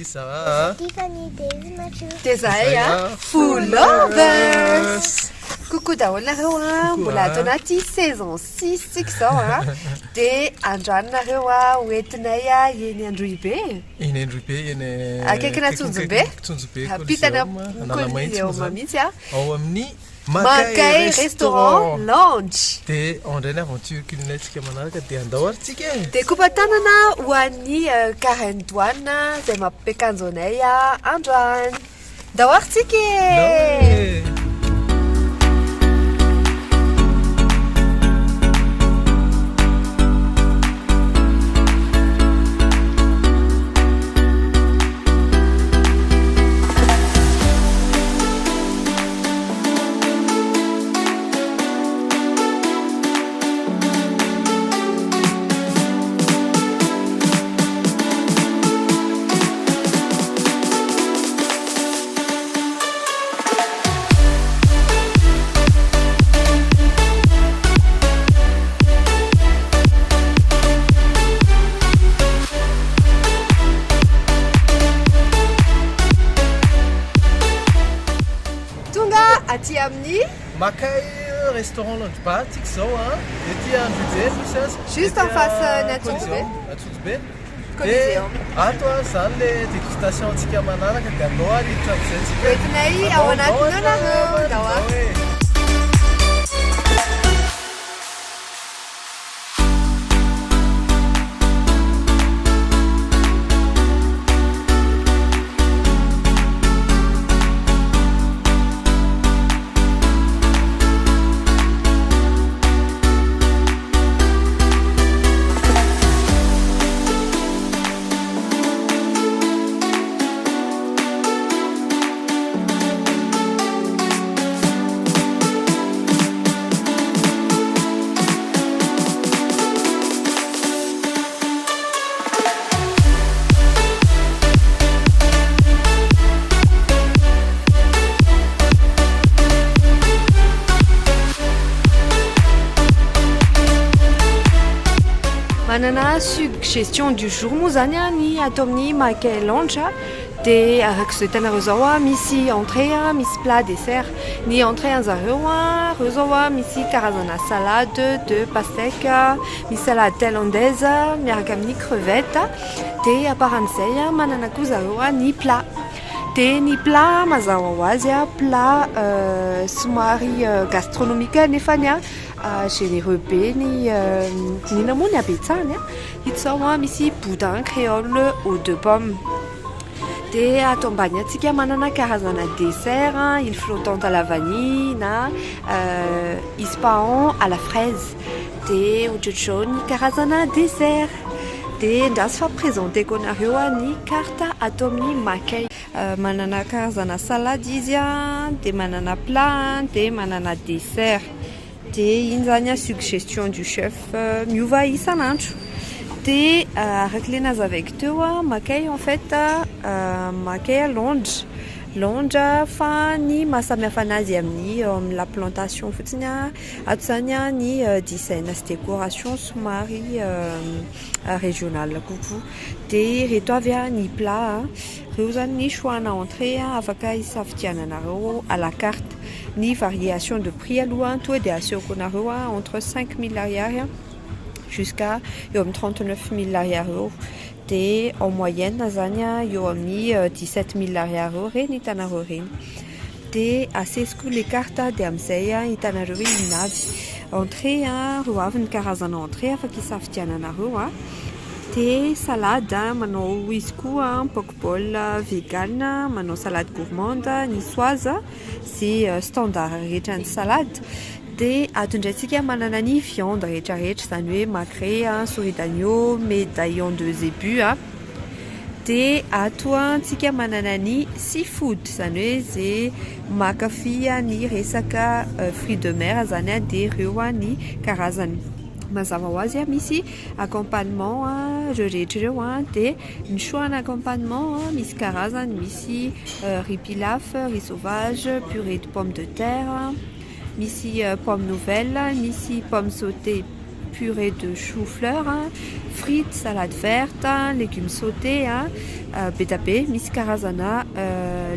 Ça va? Dezahay Full Lovers. Coucou daholo nareo mbola ato anaty saison 6 sikizao dia androanonareo hoentinay eny Androibe. Eny Androibe eny akaikina Tsonjobe. Apitana Coliseum mihitsy ao amin'ny Makay Restaurant Lounge. Dia andray ny aventure culinaire tsika manaraka dia andao ary tsika dia kopatanana ho an'ny Karen Douane izay mampiakanjo anay androany. Andao ary tsika. Aty amin'ny Makay Restaurant Lounge Bar tsika zao ety Androibe misy azy juste en face na Tsonjobe. Coliseum. Ato zany le dégustation tsika manaraka dia andao ary hiditra amin'izay tsika entinay ao anatiny nareo andao ary. Manana suggestion du jour moa zany ny ato amin'ny Makay Lounge dia araka izao hitanareo zao misy entrée misy plat dessert. Ny entrée an'zareo reo zao misy karazana salade de pastèque, misy salade thaïlandaise miaraka amin'ny crevette dia aparan'izay manana koa zareo ny plat. Dia ny plat mazava ho azy plat somary gastronomique nefany généreux be ny nina moa ny abetsahany hita zao misy boudin créole aux 2 pommes. Dia ato ambany atsika manana karazana dessert île flottante à la vanille na ispahan à la fraise. Dia ohatr'izao ny karazana dessert. Dia ndraso famprésenté-ko anareo ny carte ato amin'ny Makay. Manana karazana salade izy dia manana plat dia manana dessert. Dia iny zany suggestion du chef miova isan'andro. Dia araka le nazavaiko teo Makay en fait Makay Lounge fa ny mahasamihafa anazy amin'ny la plantation fotsiny ato zany ny design sy décoration somary régional kokoa. Dia reto avy ny plat reo zany ny choix na entrée afaka hisafidiananareo à la carte. Ny variation de prix aloha to dia asehoko anareo entre 5 000 ariary jusqu'à eo amin'ny 39 000 ariary. Dia en moyenne zany eo amin'ny 17 000 ariary reny hitanareo reny. Dia asesiko le carte dia amin'izay hitanareo hoe inavy entrée reo avy ny karazana entrée afaka hisafidiananareo Dia salade manao izy koa poke-bowl vegan, manao salade gourmande niçoise sy standard rehetra ny salade. dia atondrantsika manana ny viande rehetrarehetra izany hoe macré, souris d'agneau, médaillon de zébu dia ato antsika manana ny seafood izany hoe zay mankafy ny resaka fruits de mer zany dia ireo ny karazany mazava ho azy misy accompagnement rehetra ireo dia ny choix accompagnement misy karazany misy riz pilaf, riz sauvage, purée de pommes de terre, misy pomme nouvelle, misy pomme sautée, purée de chou-fleur, frites, salade verte, légumes sautés, betapé, misy karazana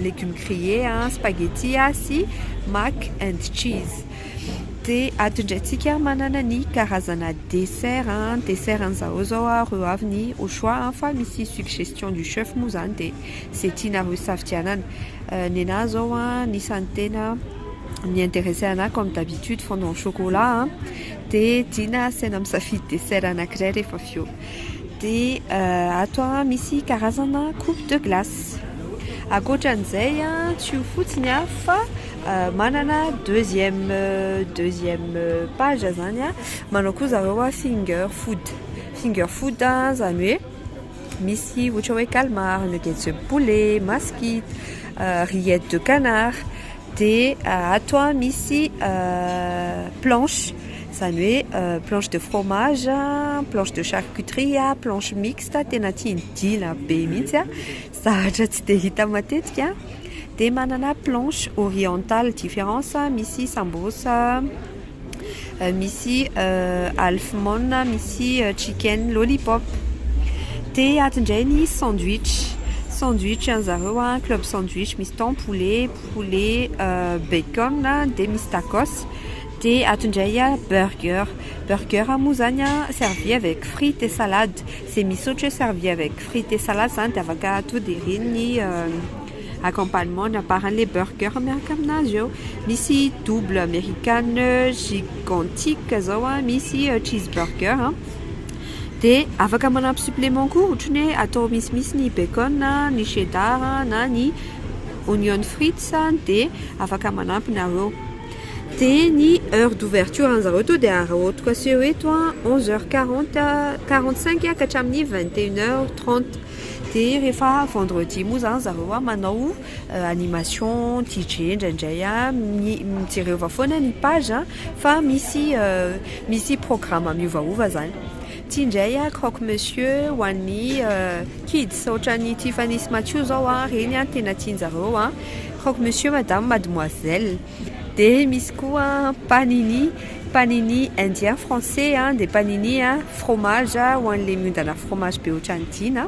légumes grillés, spaghetti, sy mac and cheese. Dia atondraitsika manana ny karazana dessert an'izao reo avy ny au choix fa misy suggestion du chef moa zany dia zay tianareo safidianana ny anahy zao nisan'ny tena mi-intéressé anahy comme d'habitude fondant au chocolat dia tiana saina misafidy dessert anankiray rehefa avy eo dia ato misy karazana coupe de glace ankoatran'izay tsy io fotsiny fa manana deuxième page zany manao koa zareo finger food zany hoe misy ohatra hoe calmar, nuggets de poulet, masquite, rillettes de canard dia ato misy planche zany hoe planche de fromage, planche de charcuterie, planche mixte tena tiana be mihitsy zavatra tsy dia hita matetika dia manana planche orientale différence misy sambosa, misy alfmon, misy chicken lollipop dia atindray ny sandwich zareo club sandwich misy thon poulet bacon dia misy tacos dia atindray burger moa zany servi avec frites et salade c'est misy ohatra servi avec frites et salade zany dia afaka atao dia reny ny accompagnement naparan'le burger miaraka aminazy eo misy double américaine gigantique zao misy cheeseburger dia afaka manampy supplément koa ohatra ny atao misimisy ny bacon ny cheddar na ny onion frites dia afaka manampy nareo dia ny heure d'ouverture an'zareo to dia arahoto kasi eto 11h45 ka hatramin'ny 21h30 dia rehefa vendredi moa zany zareo manao animation DJ indraindray mijereva foana ny page fa misy programme miovaova zany tiandray croque monsieur ho an'ny kids ohatra ny Tiffany sy Mathieu zao reny tena tianjareo croque monsieur madame mademoiselle dia misy koa panini indien français dia panini fromage ho an'le miondana fromage be ohatra ny tiana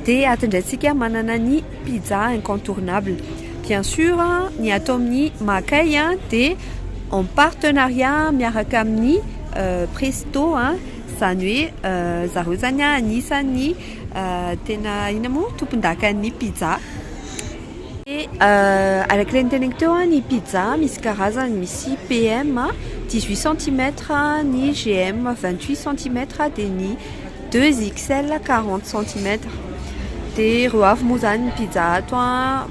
dia atondraitsika manana ny pizza incontournable bien sûr ny atao amin'ny Makay dia en partenariat miaraka amin'ny Presto zany hoe zareo zany anisan'ny tena ina moa tompon-dakan'ny pizza et arak'ilay niteneniko teo ny pizza misy karazany misy PM 18 cm, ny GM 28 cm dia ny 2XL 40 cm dia reo avy moa zany pizza ato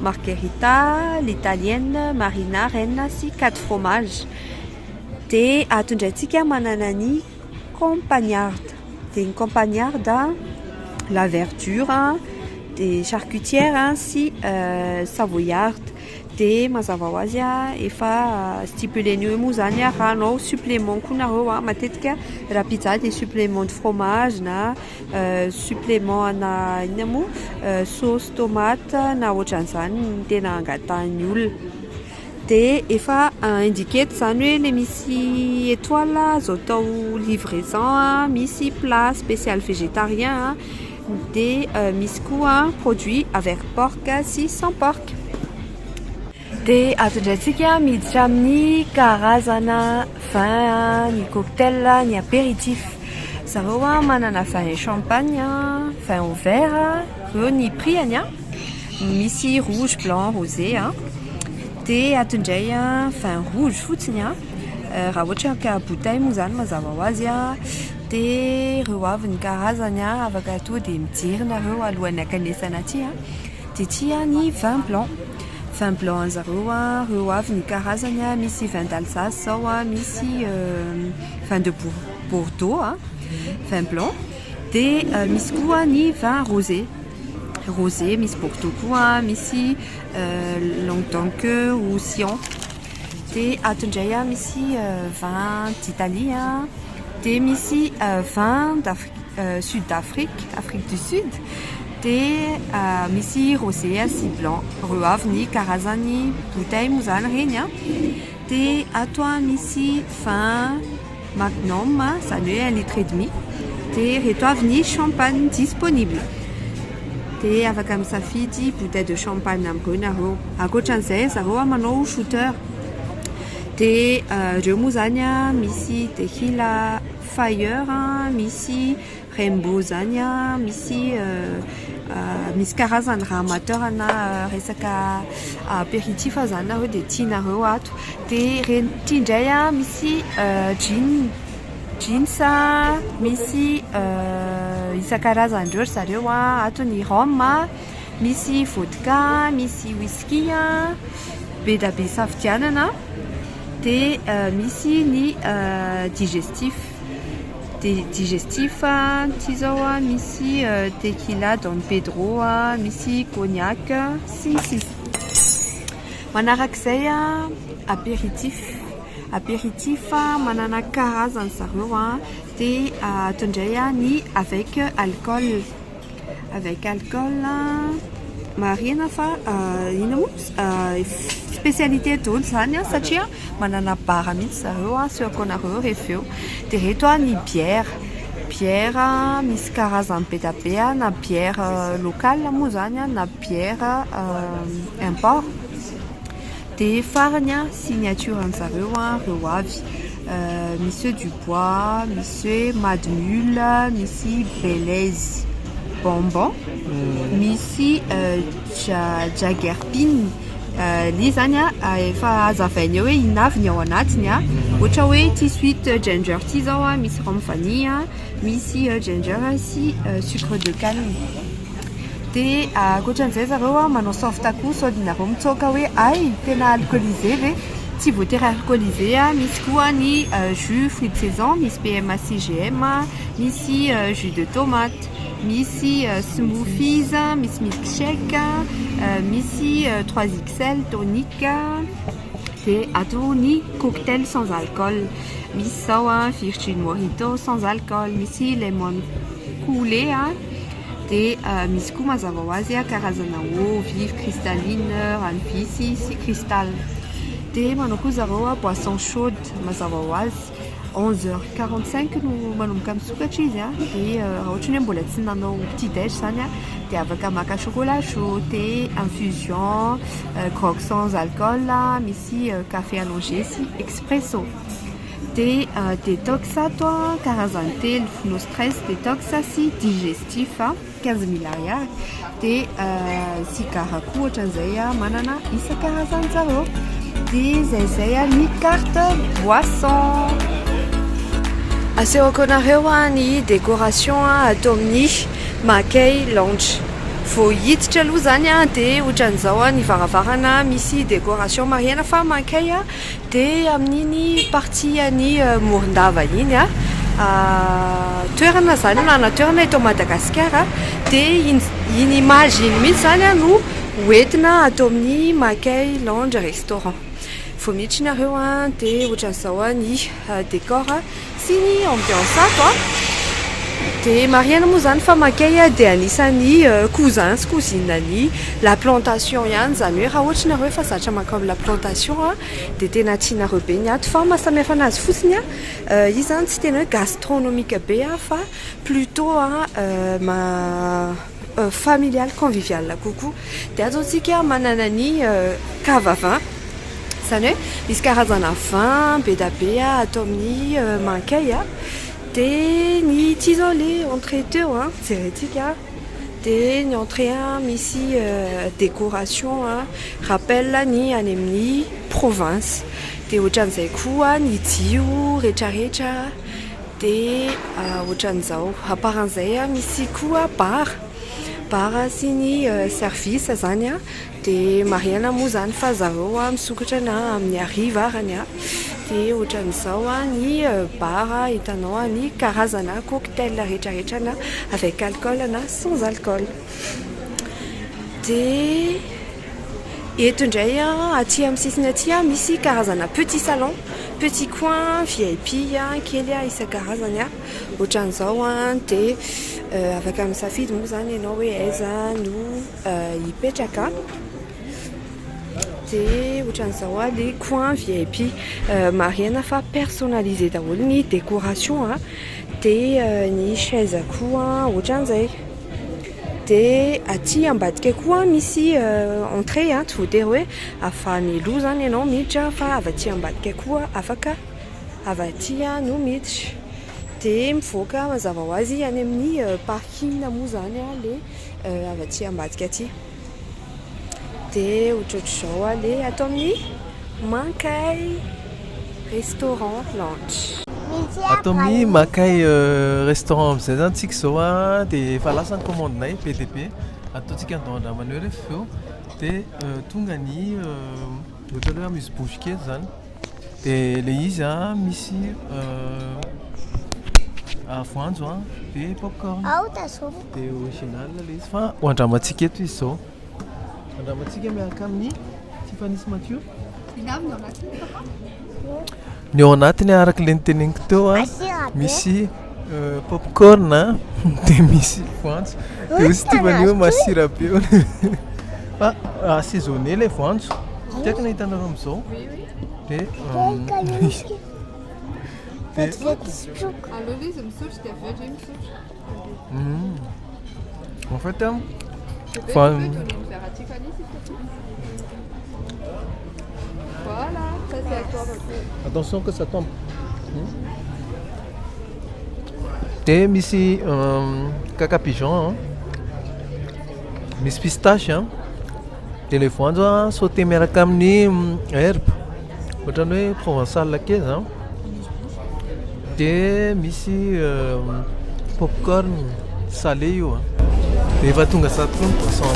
margherita, l'italienne, marina, reine sy 4 fromage dia atondraitsika manana ny campagnarde dia ny campagnarde la verdure des charcutières sy savoyarde dia mazava ho azy efa stipuleny moa zany raha anao supplément koa nareo matetika raha pizza dia supplément de fromage na supplément ana ina moa sauce tomate na ohatran'izany tena angatahan'ny olona dia efa indiqueto zany hoe le misy étoile zao tao livraison misy plat spécial végétarien dia misy koa produit avec porc sy sans porc dia atondraitsika miditra amin'ny karazana vin ny cocktail ny apéritif zareo manana vin champagne vin au vert reo ny prix-any misy rouge blanc rosé dia atondray vin rouge fotsiny raha ohatra ka bouteille moa zany mazava ho azy dia reo avy ny karazany afaka atao dia mijery nareo alohan'ny akanesana aty dia tia ny vin fin blanc zareo reo avy ny karazany misy vin d'Alsace zao misy vin de Bordeaux vin blanc de misy koa ny vin rosé misy Bordeaux koa misy Languedoc ou Sion de ato indray misy vin d'Italie de misy vin Sud-Afrique, Afrique du Sud de misy rosé sy blanc reo avy ny karazany bouteille moa zany reny de ato misy vin Magnum zany hoe 1,5 litre de reto avy ny champagne disponible de afaka misafidy bouteille de champagne amreo nareo ankoatran'izay zareo manao shooter de reo moa zany misy tequila fire misy rainbow zany misy karazany raha amateur na resaka apéritif zany nareo de tianareo ato de reny indray misy jeans misy isan-karazany reo zareo ato ny rhum misy vodka misy whisky be da be safidianana de misy ny digestif ty zao misy tequila Don Pedro misy cognac sy manarak'izay apéritif manana karazany zareo de ato indray ny avec alcool marina fa ino moa spécialité tony zany satria manana bara mihitsy zareo seako anareo refeo de reto ny bière misy karazany be da be na bière locale moa zany na bière import de farany signature an'zareo reo avy misy Dubois misy Madmule misy Belaise bonbon misy Jagerpin li zany efa azavainy hoe inavy ny ao anatiny ohatra hoe ty sweet ginger ty zao misy rhum vanille misy ginger sy sucre de canne de ankoatran'izay zareo manao soft koa sao dinareo mitsoka hoe ay tena alcoolisé ve tsy voatery alcoolisé misy koa ny jus fruit de saison misy PMA CGM misy jus de tomate misy smoothies misy milkshake misy 3XL tonique de ato ny cocktail sans alcool misy zao Virgin Mojito sans alcool misy lemon coulé de misy koa mazava ho azy karazana eau vive cristalline ranvisy sy cristal de manao koa zareo boisson chaude mazava ho azy 11h45 no manomboka misokatra izy de raha ohatra hoe mbola tsy nanao petit déj zany de afaka maka chocolat chaud thé infusion grog sans alcool misy café allongé sy expresso de détox ato karazany telo no stress détox sy digestif 15 000 ariary de cigare koa ohatran'izay manana isan-karazany zareo de zay ny carte boisson asehoako anareo ny décoration atao amin'ny Mackay Lounge vao hiditra aloha zany de ohatran'izao ny varavarana misy décoration mariana fa Mackay de amin'iny partie ny morondava iny toerana zany nana toerana eto Madagasikara de iny image iny mihitsy zany no hoentina atao amin'ny Mackay Lounge restaurant vao miditra nareo de ohatran'izao ny décor sy ny ambiance ato de mariana moa zany fa Mackay de anisan'ny cousin sy cousine ny la plantation ihany zany hoe raha ohatra nareo fa zatra makao la plantation de tena tianareo be ny ato fa mahasamihafa anazy fotsiny izy zany tsy tena hoe gastronomique be fa plutôt familial convivial kokoa de atontsika manana ny cave vin zany hoe misy karazana vin be da be atao amin'ny Mackay de ny t'isolé entrée teo jeretika de ny entrée misy décoration rappel ny any amin'ny province de ohatran'izay koa ny jio rehetrarehetra de ohatran'izao aparan'izay misy koa bara sy ny service zany a dia mariana moa zany fa zareo a misokatra na amin'ny hariva arany a dia ohatran'izao a ny bara hitanao a ny karazana cocktail rehetrarehetra na avec alcool na sans alcool. Dia eto indray a aty amin'ny sisiny aty a misy karazana petit salon, petit coin VIP a kely a isan-karazany a ohatran'izao a dia afaka misafidy moa zany ianao hoe aiza no hipetraka. Dia ohatran'izao a les coins VIP mariana fa personnalisé daholo ny décoration a dia ny chaise koa ohatran'izay. Dia aty ambadika koa misy entrée a tsy voatery hoe avy aloha zany ianao miditra fa avy aty ambadika koa afaka avy aty no miditra. Dia mivoaka mazava ho azy any amin'ny parking moa zany a le avy aty ambadika aty. Dia ohatrohatr'izao a le atao amin'ny Mankay restaurant lounge. Atao amin'ny Mankay restaurant amizay zany tsika zao a dia efa lasa ny commandinay PDP ataontsika andao-andramana eo rehefa eo dia tonga ny ohatra hoe misy bouche kely zany dia le izy a misy voanjo a dia popcorn dia original le izy fa hoandramantsika eto izy zao andramantsika miaraka amin'ny Tiffany's Mathieu. Ny ao anatiny araka le niteneniko teo a misy popcorn dia misy voanjo dia aussi Tiffany hoe masira be fa assaisonné le voanjo tiako nahitanareo amin'izao dia en fait Voilà, ça c'est à toi. Attention que ça tombe. Dia misy caca pigeon misy pistache dia le voanjo sauté miaraka amin'ny herbe ohatrany hoe provençal kely dia misy popcorn salé io dia efa tonga sady koa ny poisson.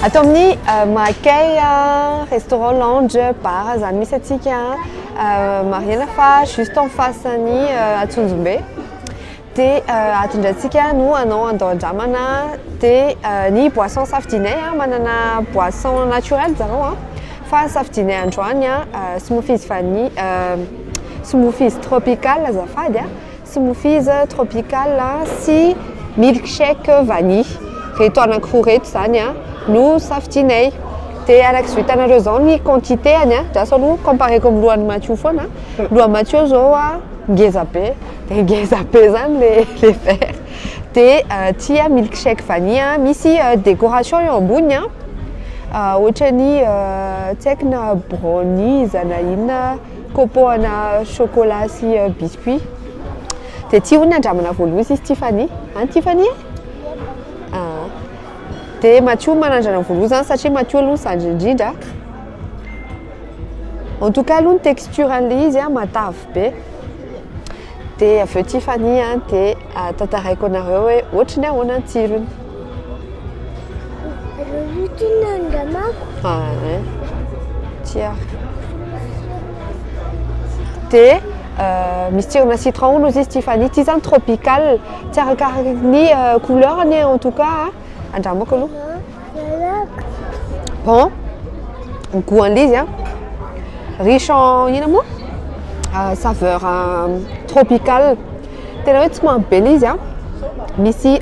Atao amin'ny Mankay restaurant lounge bar zany misy atsika mariana fa juste en face ny Atsonjombe. Dia atondratsika no anao andao-andramana dia ny boisson safidinay manana boisson naturelle zareo fa safidinay androany smoothies vanille smoothies tropical azafady smoothies tropical sy milkshake vanille reto anankiroa reto zany no safidinay. Dia araka izay hitanareo zao ny quantité any drasa aloha compareko amin'ny lohan'ny Mathieu foana lohan'ny Mathieu zao ngeza be dia ngeza be zany le verre. Dia tia milkshake vanille misy décoration eo ambony ohatra ny tsy haiko na brownie na inona copeau chocolat sy biscuit. Dia tia hono andramana voaloha izy Tiffany Tiffany dia Mathieu manandrana voaloha zany satria Mathieu aloha zandry indrindra. En tout cas aloha ny texture an'ilay izy matavy be. Dia avy eo Tiffany dia tantaraiko anareo hoe ohatrany ahoana ny tsirony. Tia. Dia misy tsirona citron hono izy Tiffany ity zany tropical tsy arakaraka ny couleurny en tout cas andramako aloha. Bon ny goût an'ilay izy riche en ina moa saveur tropicale tena hoe tsy mamy be ilay izy misy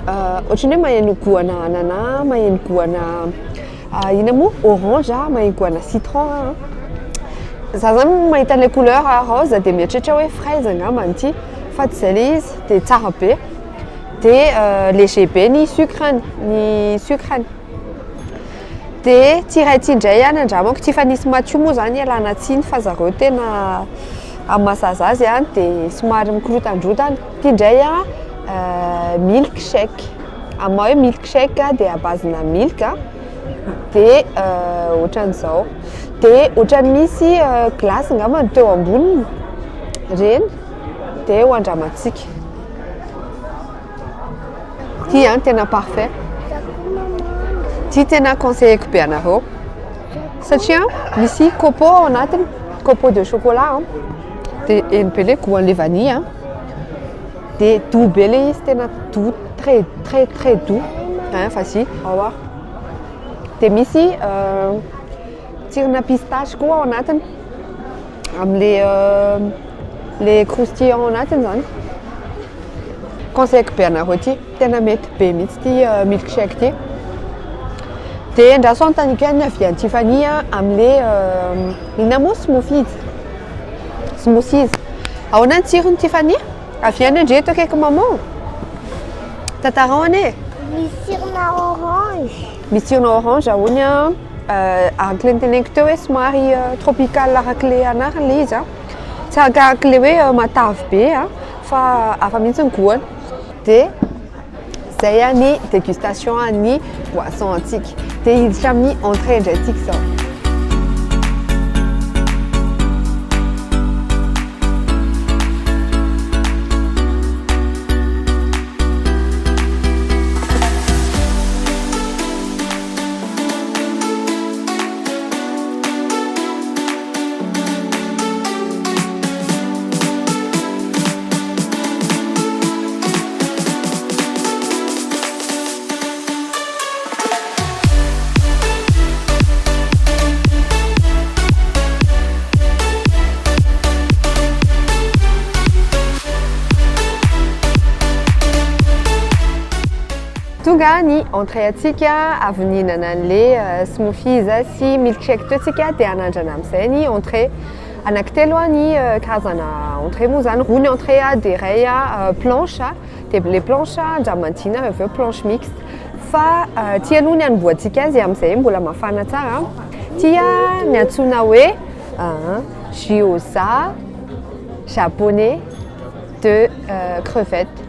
ohatrany hoe maheno goût ana anana maheno goût ana ina moa orange maheno goût ana citron za zany mahita le couleur rose dia mieritreritra hoe fraise angamba ity fa tsy izay ilay izy dia tsara be dia léger be ny sucrany. Dia tsiray ity indray andramako Tiffany's Mathieu moa zany alana tsiny fa zareo tena Amasazazy a dia somary mikorotandrotana. Ity indray milkshake. Amin'ny hoe milkshake dia à base-na milk dia ohatran'izao. Dia ohatrany misy glasy angamba teo amboniny reny dia hoandramantsika. Ity tena parfait. Ity tena conseilleko be anareo satria misy copeau ao anatiny, copeau de chocolat dia eny be ilay goût-n'ilay vanille dia doux be ilay izy, tena doux, très très très doux. Fa si, ao revoir. Dia misy tsirona pistache koa ao anatiny amin'ilay croustillant ao anatiny zany. Conseilleko be anareo ity, tena mety be mihitsy ity milkshake ity. Dia andraso anontany koa ny avy an'i Tiffany amin'ilay inona moa smoothies. Ahoana ny tsirony Tiffany? Avy any indray eto akaiky maman. Tantarao ane. Misy sirona orange. Misy sirona orange ahoany arak'ilay niteneniko teo hoe somary tropical arak'ilay anarany izy tsy arak'ilay hoe matavy be fa hafa mihitsy ny goûtany. Dia zay ny dégustation ny boisson antsika. Dia hiditra amin'ny entrée indray tika zao. Tonga ny entrée antsika avy nihinana an'ilay smoothies sy milkshake teo antsika dia hanandrana amin'izay ny entrée. Anankitelo ny karazana entrée moa zany. Roa ny entrée dia iray planche dia ilay planche andramantina avy eo planche mixte. Fa tia aloha ny hanomboantsika azy amin'izay mbola mafana tsara. Tia ny antsoina hoe gyoza japonais de crevettes.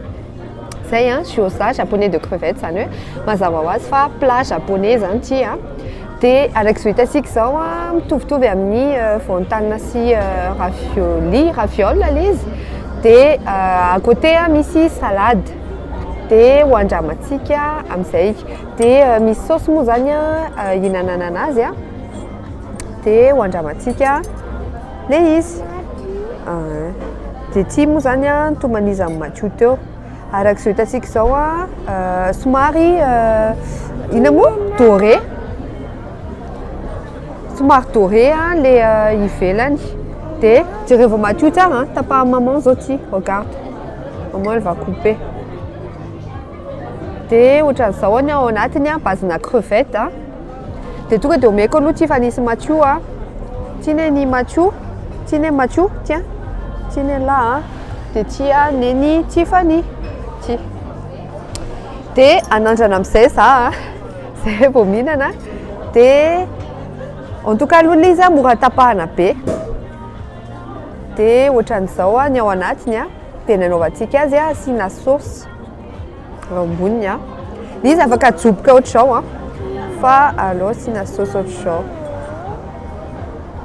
Zay gyoza japonais de crevettes zany hoe mazava ho azy fa plat japonais zany ity dia araka izao hitantsika izao mitovitovy amin'ny voantanina sy raviole ilay izy. Dia à côté misy salade dia hoandramantsika amin'izay. Dia misy saosy moa zany hihinanana anazy dia hoandramantsika ilay izy. Dia ity moa zany toman'izy amin'ny matsio teo. Araka izao hitantsika izao somary inona moa doré. Somary doré ilay ivelany. Dia jereo vao madio tsara tapaha maman zao ity. Regarde. Maman elle va couper. Dia ohatran'izao ny ao anatiny base-na crevette. Dia tonga dia omeko aloha Tiffany sy Mathieu tiany ny Mathieu. Tiany Mathieu, tiens. Tiany là dia tia neny Tiffany. Dia anandrana amin'izay za zay vao mihinana. Dia en tout cas aloha ilay izy mora tapahana be. Dia ohatran'izao ny ao anatiny dia nanaovantsika azy asiana saosy eo amboniny. Ilay izy afaka ajoboka ohatr'izao fa aleo asiana saosy ohatr'izao.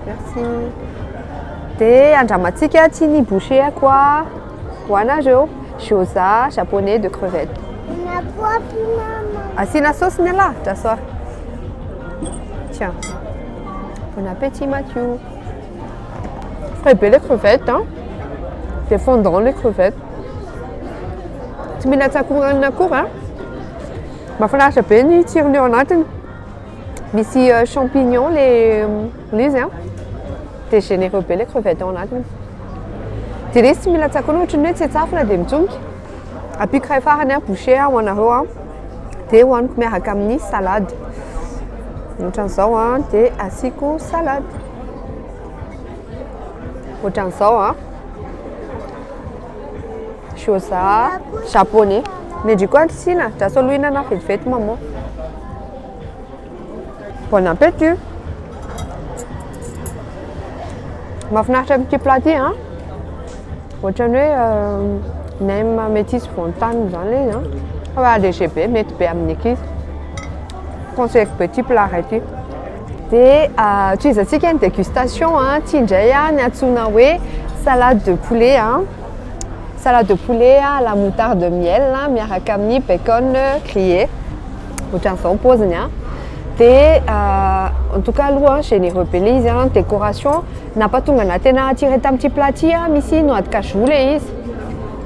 Merci. Dia andramantsika tiany boucher koa hoanareo gyoza japonais de crevettes. Asiana saosy ny là, t'asseoir. Tiens. Bon appétit Mathieu. Très belle les crevettes Des fondants les crevettes. Tsy mila tsakorana akory mahafinaritra be ny tsirony ao anatiny. Misy champignon les izy dia généreux be les crevettes ao anatiny. Dia ilay izy tsy mila tsakorana ohatrany hoe tsy atsafona dia mitsonika. Ampiko iray farany boucher ho anareo dia hoaniko miaraka amin'ny salade. Ohatran'izao dia asiako salade. Ohatran'izao gyoza japonais. Mendrika koa antsina, draso aloha hihinana vetivety maman. Bon appétit. Mahafinaritra amin'ity plat ity Ohatran'ny hoe nem mety izy voantany zany izy a. Fa léger be, mety be amin'ny ankizy. Conseilleko be ty plat ray ty. Dia tohizantsika ny dégustation ty indray ny antsoina hoe salade de poulet salade de poulet à la moutarde de miel miaraka amin'ny bacon grillé. Ohatran'izao paoziny a. Dia en tout cas aloha généreux be le izy a, décoration nampatonga ana tena attiré tamin'ity plat ty misy noix de cajou le izy.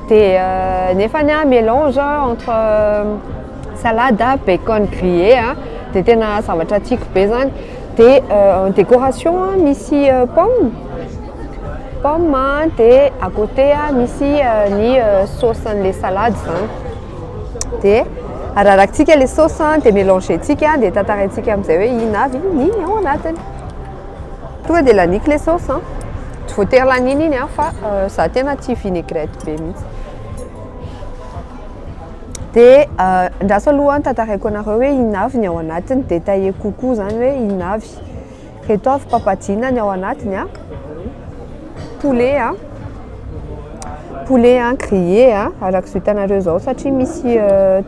Dia nefany mélange entre salade bacon grillé dia tena zavatra tiako be zany. Dia décoration misy pomme dia à côté misy ny sauce-n'le salade zany. Dia ararakitsika le sauce dia mélangentsika dia tantaraintsika amin'izay hoe ino avy ny ao anatiny. Tonga dia laniako le sauce tsy voatery lanina iny fa za tena tia vinaigrette be mihitsy. Dia andraso aloha tantaraiko anareo hoe ino avy ny ao anatiny, détaillé kokoa zany hoe ino avy. Reto avy papadina ny ao anatiny poulet grillé arak'izay hitanareo zao satria misy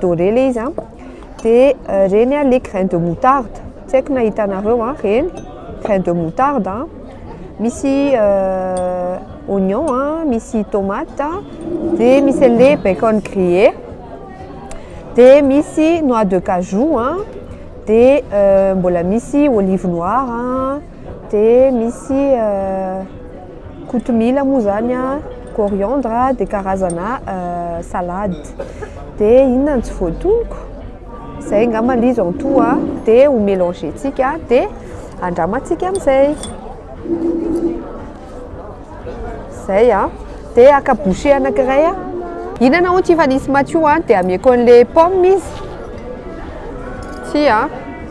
doré le izy dia reny les grains de moutarde, tsy haiko na hitanareo reny grains de moutarde misy oignon misy tomate dia misy le bacon grillé dia misy noix de cajou dia mbola misy olive noire dia misy kotomila moa zany coriandre dia karazana salade. Dia inona tsy voatonoko zay angamba izy en tout dia ho mélangentsika dia andramantsika amin'izay. Zay dia aka bouchée anankiray inana ho ty fa nisy mathio dia ameko an'le pomme izy ty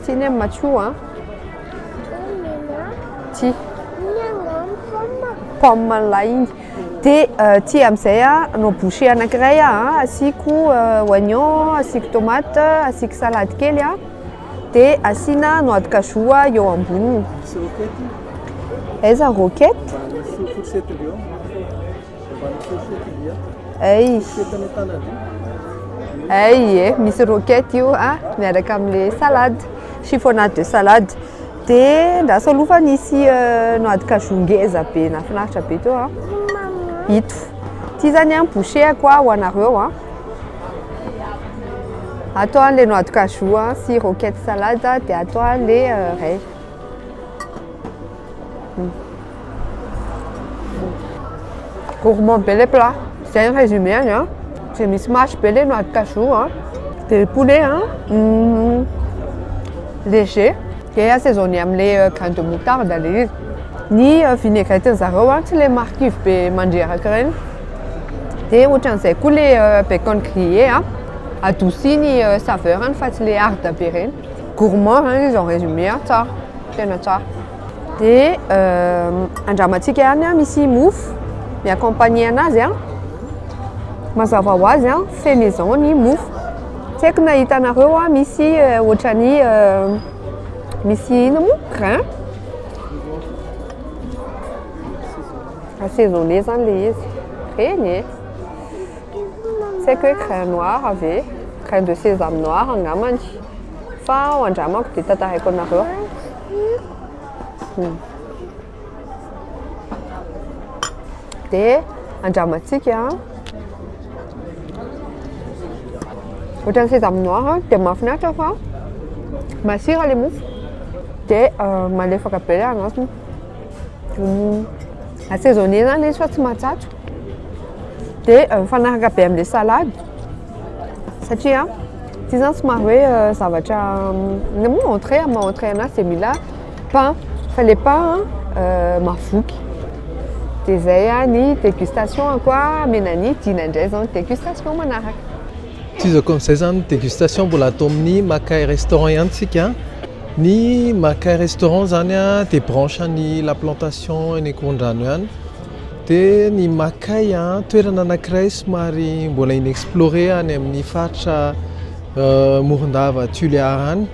ty ny mathio ty pomme lay iny. Dia ty amin'izay anao bouchée anankiray asiako oignon, asiako tomate, asiako salade kely dia asiana noix de cajou eo amboniny. Aiza roquette? Ay misy roquette io miaraka amin'le salade, chiffonnade de salade. Dia andraso aloha fa nisy noix de cajou ngeza be nafinaritra be teo ito. Ty zany bouchée-ako ho anareo atao an'le noix de cajou sy roquette salade dia atao an'le ray. Gourmand be le plat. C'est un résumé j'ai mis smash be le noix de cajou dia le poulet léger dia assaisonné amin'le grain de moutarde le izy. Ny vinaigrette zareo tsy le marquivy be mandreraka ireny. Dia ohatran'izay koa le bacon grillé adouci ny saveur fa tsy le arde be ireny. Gourmand izy en résumé tsara, tena tsara. Dia andramantsika ihany misy mofo mi-accompagner anazy mazava ho azy fait maison ny mofo. Tsy haiko na hitanareo misy ohatrany misy ino moa grain assaisonné zany le izy reny tsy haiko hoe grain noir ave grain de sésame noir angambany fa ho andramako dia tantaraiko anareo. Dia andramantsika ohatran'ny sésame noir dia mahafinaritra fa masira le mofo dia malefaka be le anasiny. Assaisonné zany izy fa tsy matsatso dia mifanaraka be amin'le salade satria ty zany somary hoe zavatra entrée entrée anazy dia mila pain fa le pain mahavoky. Dia zay ny dégustation amenany dina indray zao ny dégustation manaraka. Tizako amin'izay zany dégustation mbola atao amin'ny Makay restaurant ihany tsika. Ny Makay restaurant zany dia branche ny La Plantation eny Ankorondrano ihany. Dia ny Makay toerana anankiray somary mbola inexploré any amin'ny faritra Morondava Tuléar any.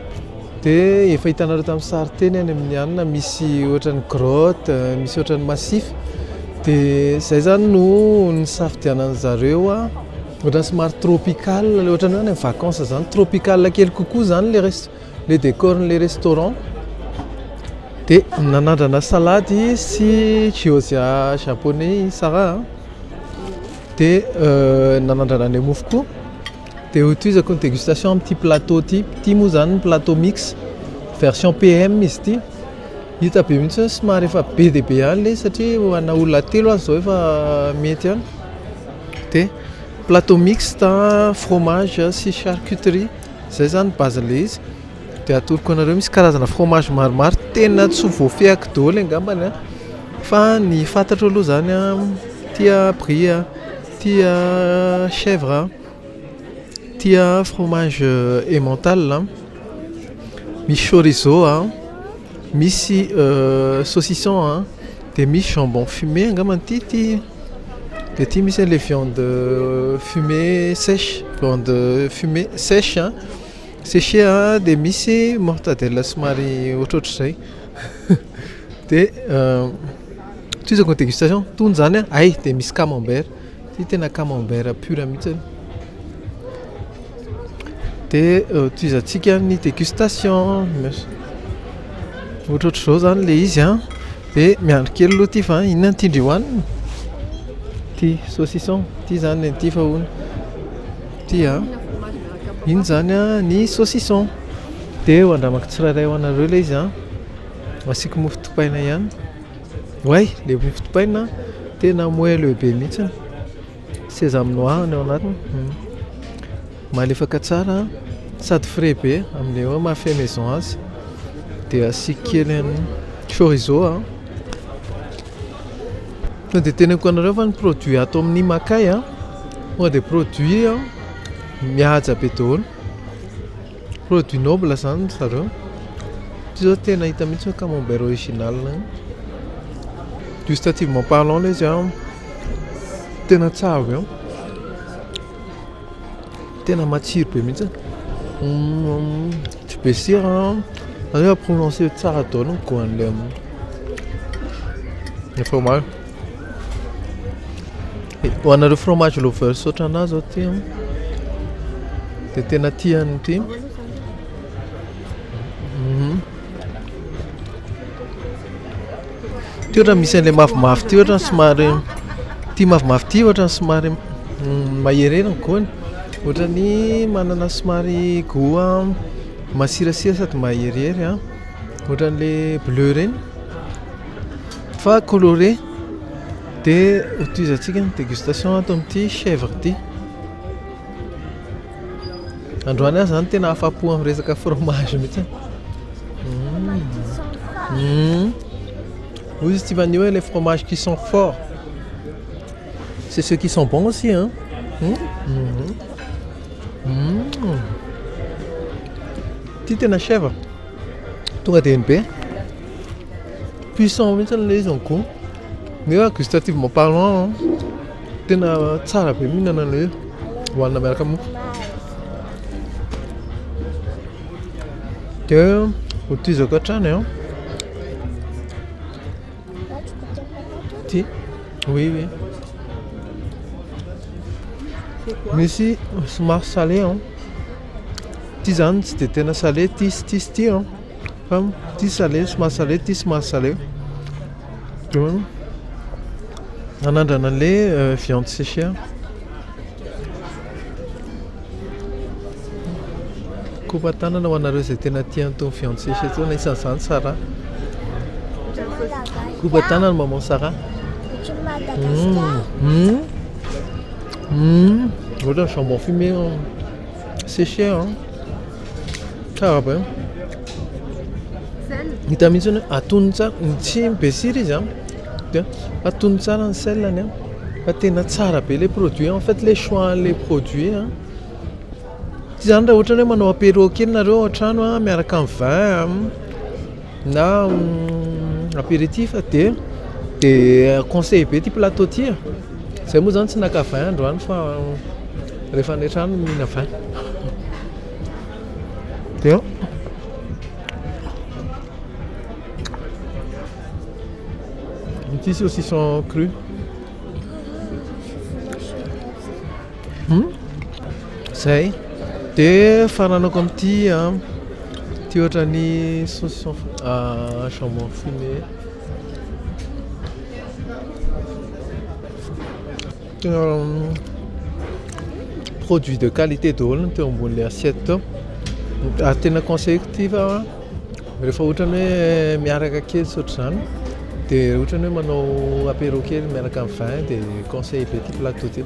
Dia efa hitanareo tamin'ny sary teny any amin'ny anina misy ohatran'ny grotte, misy ohatran'ny massif. dia izay zany no nisafidianany zareo a ohatrany somary tropical ohatrany hoe any vacances zany tropical kely kokoa zany le décorn'le restaurant dia nanandrana salady sy gyoza japonais sara dia nanandrana ny mofo koa dia hotoizako ny dégustation amin'ity plateau ty moa zany plateau mix version PM izy ity hita be mihitsy somary efa be dia be any le satria hoana olona telo azy zao efa mety any dia plateau mixte fromage sy charcuterie zay zany base-le izy dia atoroko anareo misy karazana fromage maromaro tena tsy voafehako daholo angambany a fa ny fantatro aloha zany a tia brie tia chèvre tia fromage emmental misy chorizo a misy saucisson dia misy jambon fumé angambany ty dia ty misy an'le viande fumée sèche viande fumée sèche séché dia misy mortadelle somary ohatrohatr'izay dia toizako ny dégustation tony zany ay dia misy camembert ty tena camembert pur mihitsy dia toizantsika ny dégustation ohatrohatr'izao zany le izy dia miandry kely aloha ty fa inona ny tindry hohanina ty saucisson ty zany ny fa hono ty iny zany ny saucisson dia ho andramako tsirairay ho anareo le izy asiako mofo topaina ihany way le mofo topaina tena moelle be mihitsy sésame noir ny ao anatiny malefaka tsara sady frais be amin'le mahafait maison azy dia asiako kely chorizo dia tenako anareo fa ny produit atao amin'ny makay moa dia produit mihaja be daholo produit noble zany zareo ty zao tena hita mihitsy hoe camembert original gustativement parlant le izy tena tsara eo tena matsiro be mihitsy tsy be sira zareo aprononcer tsara daholo ny goan'le fromage ho anareo fromage lover saotra anazy zao ty dia tena tiany ty ty ohatrany misy an'le mavomavo ty ohatrany somary ty mavomavo ty ohatrany somary mahirena ny goany ohatrany manana somary goût masirasira sady maherihery ohatran'le bleu reny fa coloré dia hotoizantsika ny dégustation ato amin'ity chèvre ty androany azy zany tena afapo amin'ny resaka fromage mihitsy oui izy ty vanio les fromages qui sont forts c'est ceux qui sont bons aussi ty tena chèvre tonga dia ny be puissant mihitsy le izy en goût nefa gustativement parlant tena tsara be mihinana le hohanina miaraka mofo dia hotoizako hatrany ty oui misy somary salé ty zany tsy dia tena salé ty sy ty sy ty fa ty salé somary salé ty somary salé nanandrana an'le viande séché kopa-tanana ho anareo izay tena tian'itony viande séché tao na isan'izany tsara kopa-tanana maman Sara ohatra ny jambon fumé séché tsara be hita mihitsy hoe atony tsara tsy be sira izy dia atony tsara ny selany fa tena tsara be le produit en fait le choix le produit ty zany raha ohatra hoe manao apéro kely nareo ao an-trano miaraka amin'ny vin na apéritif dia conseil be ty plateau ty zay moa zany tsy naka vin androany fa rehefa any an-trano mihina vin dia petit saucisson cru. Zay. Dia faranako amin'ity ty ohatran'ny saucisson jambon fumé. Produit de qualité daholo teo ambonin'le assiette teo. Tena conseilleko ity fa rehefa ohatrany hoe miaraka kely sy ohatr'izany dia ohatrany hoe manao apéro kely miaraka amin'ny vin dia conseil be ty plateau ty.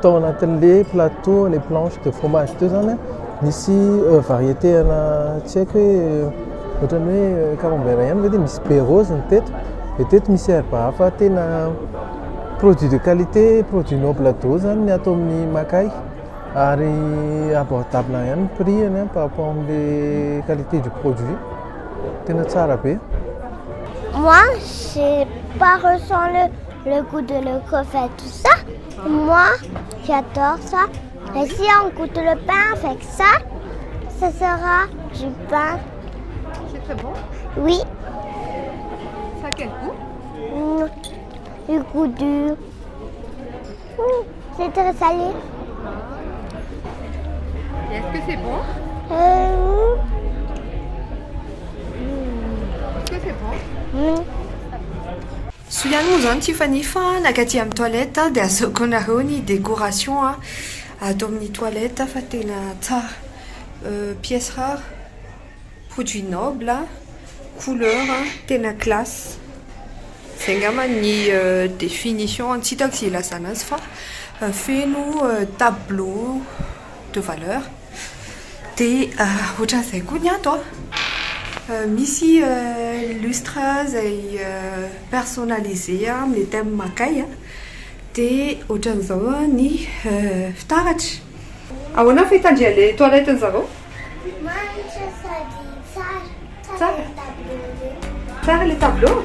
Tao anatin'le plateau, les planches de fromage teo zany misy variété ana tsy haiko hoe ohatrany hoe camembert ihany ve dia misy be rose ny teto. Dia teto misy herbe hafa tena produit de qualité, produit noble ado zany ny atao amin'ny makay ary abordable ihany prix par rapport am'le qualité du produit. Tena tsara be. Moi, j'ai pas ressenti le goût de le crevette, tout ça. Moi, j'adore ça. Et si on goûte le pain avec ça, ça sera du pain. C'est très bon. Oui, Ça a quel goût? du goût dur. C'est très salé. Et est-ce que c'est bon? Est-ce que c'est bon? Suianmo zany ty fanifa nakaty amin'ny toilette dia azahoako anareo ny décoration atao amin'ny toilette fa tena tsara. Pièce rare, produit noble, couleur tena classe. Zay angamba ny définition tsy hitako zay ilazana azy fa feno tableau de valeur dia ohatran'izay koa ny ato misy lustre zay personnalisé amin'ny thème makay dia ohatran'izao ny fitaratra. Ahoana fitandria le toilette zareo? Moi, ça dit ça. Ça. C'est le tableau. Tsara le tableau.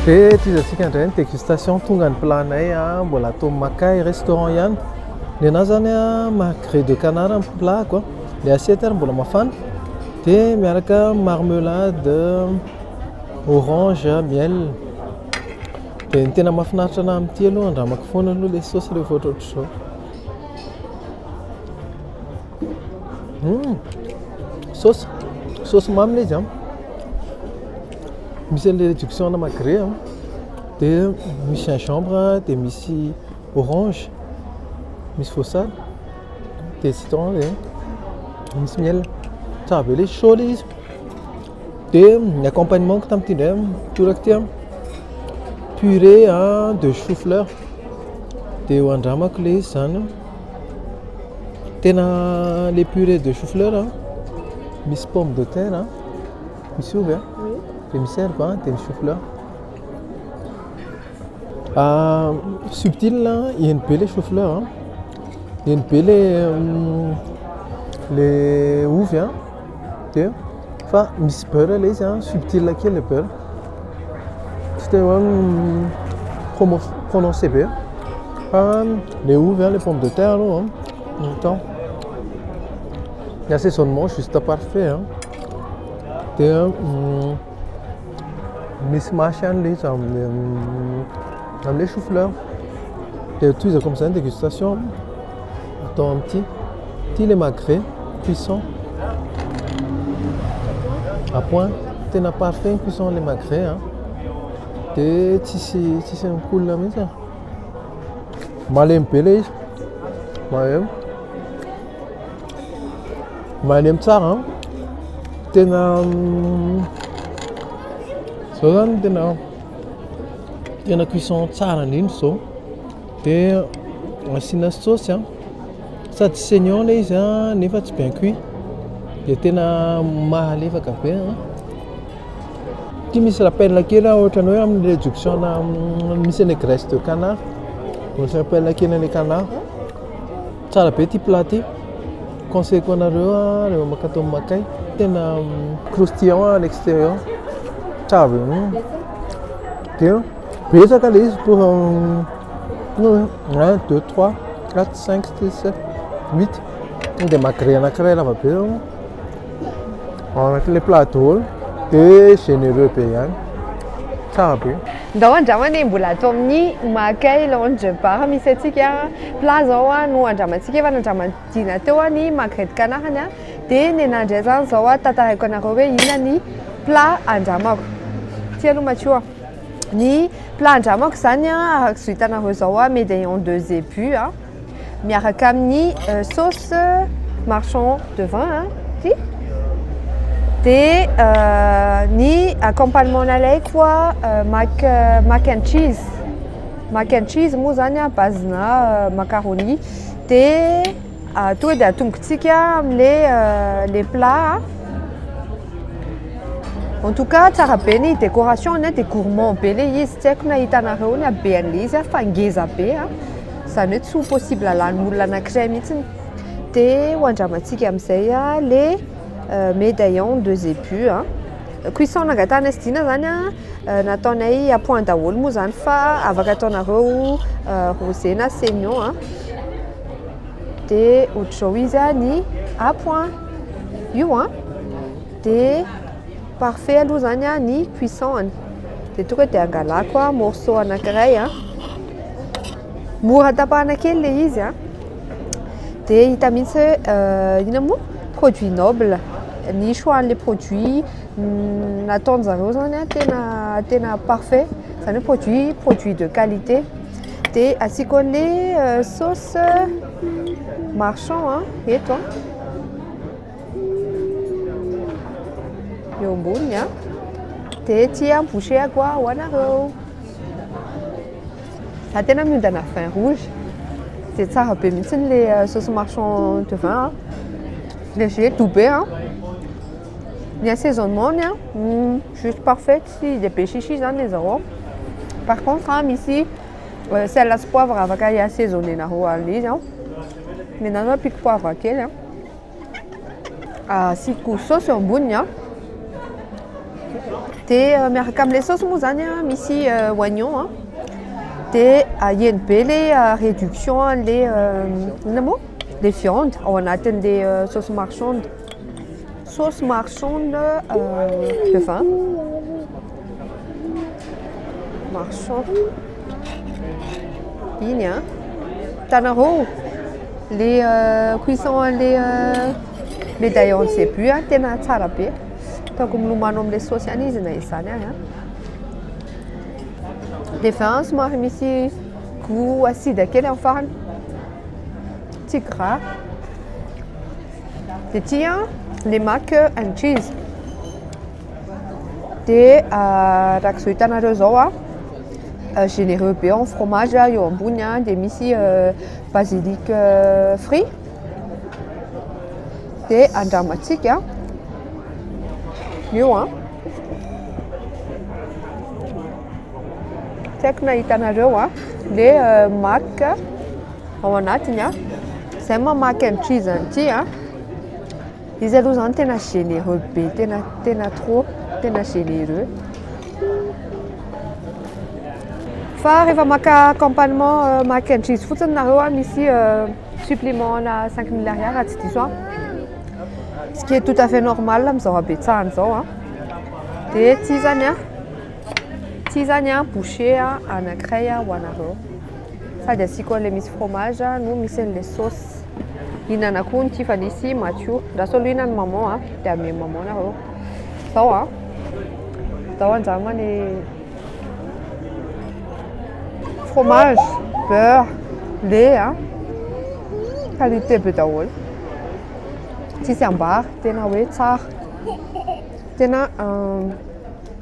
Dia tizantsika indray ny dégustation tonga ny planay mbola atao makay restaurant ihany. Ny anazy zany magret de canard amin'ny plako le assiette ary mbola mafana dia miaraka marmelade, orange, miel. Dia ny tena mahafinaritra anahy amin'ity aloha andramako foana aloha le saosy rehefa ohatr'izao. Sauce mamy izy misy an'le réduction ana magret dia misy gingembre dia misy orange, misy voasary dia citron dia misy miel. Tsara be le chaud le izy. Dia ny accompagnementko tamin'ity indray toraka ty purée de chou-fleur dia ho andramako le izy zany. Tena le purée de chou-fleur misy pomme de terre misy ovy dia misy herbe dia misy chou-fleur. Subtil heny be le chou-fleur heny be le ovy dia fa misy beurre le izy subtil kely le beurre tsy dia prononcé be fa le ovy les pommes de terre aloha en même temps l'assaisonnement juste parfait dia misy masy ihany le izy amin'le chou-fleur. Dia toizako amin'izay ny dégustation atao amin'ity le magret cuisson à point tena parfait ny cuisson le magret a dia tsisy mikolona mihitsy a. Malemy be le izy, malemy tsara a. Tena zao zany tena cuisson tsara indrindra zao. Dia asiana saosy a, sady saignant le izy a nefa tsy bien cuit dia tena mahalefaka be a. Ty misy rappel kely ohatrany hoe amin'ny réduction misy les graisse de canard, misy rappel kely le canard. Tsara be ty plat ty, conseilleko anareo rehefa makato makay, tena croustillant à l'extérieur, tsara be. Dia betsaka le izy pour 1, 2, 3, 4, 5, 6, 7, 8 dia magret anankiray lava be ao anatin'ilay plat daholo dia généreux be ihany, tsara be. Ndao andramany mbola atao amin'ny makay longe bar misy atsika plat zao a no andramantsika efa nandramana teo ny magret de canard a dia nenandray zany zao a tantaraiko anareo hoe inona ny plat andramako. Ty aloha Mathieu ny plat andramako zany a araka zao hitanareo zao a médaillon 2 ébus a miaraka amin'ny sauce marchand de vin a ty. Dia ny accompagnement nalaiko a mac and cheese. Mac and cheese moa zany a bazina macaroni dia tonga dia atombotsika am'le plat. En tout cas tsara be ny décoration dia gourmand be le izy, tsy haiko na hitanareo ny habean'le izy fa ngeza be a, zany hoe tsy ho possible alanin'olona anankiray mihitsiny. Dia ho andramantsika amin'izay a le médaillon 2 ébus a. Cuisson nangatana sy dina zany a nataonay à point daholo moa zany fa afaka ataonareo rosé na saignon a. Dia ohatr'izao izy a ny à point io a. Dia parfait aloha zany a ny cuisson-ny. Dia tonga dia angalako a morceau anankiray a, mora tapahana kely le izy a. Dia hita mihitsy inona moa produit noble, ny choix-n'le produit nataon'zareo zany a tena parfait, zany hoe produit de qualité. Dia asiako an'le sauce marchand a eto a eo amboniny a. Dia ty amboucheko a ho anareo. Za tena miodana vin rouge, dia tsara be mihitsy le sauce marchand de vin a, léger doux be a. Ny assaisonnement-ny a juste parfait, tsy dia be xixi zany le zareo. Par contre a misy sel sy poivre afaka hiassaisonnenareo an'izy a. Menano apiko poivre kely a. Asiako sauce eo amboniny a. Dia miaraka amin'le sauce moa zany a misy oignon a. Dia aheno be le réduction le inona moa le viande ao anatin'le sauce marchande de vin. Marchand iny a. Hitanareo le cuisson le médaillon 2 ébus a tena tsara be. Ataoko milomano amin'le sauce ihany izy na izany any a. Le vin somary misy goût acide kely amin'ny farany, tsy gras. Dia ty a le mac and cheese. Dia araka zao hitanareo zao a généreux be en fromage eo ambony a. Dia misy basilic frit. Dia andramantsika io a. Tsy haiko na hitanareo a le mac ao anatiny a. Zay ma mac and cheese an'ity a. Izy aloha zany tena généreux be, tena trop généreux. Fa rehefa maka accompagnement mac and cheese fotsiny nareo a misy supplément na 5 000 ariary tsy diso a. Ce qui est tout à fait normal amin'izao abetsahany zao a. Dia ty zany a boucher anankiray ho anareo. Sady asiako an'le misy fromage no misy an'le sauce. Hihinanako ny ty fa nisy Mathieu. Raha solo hihinany maman a dia ame maman nareo. Zao a. fromage, beurre, lait, hein. Qualité peu daholo. Tsisy ambara, tena hoe tsara. Tena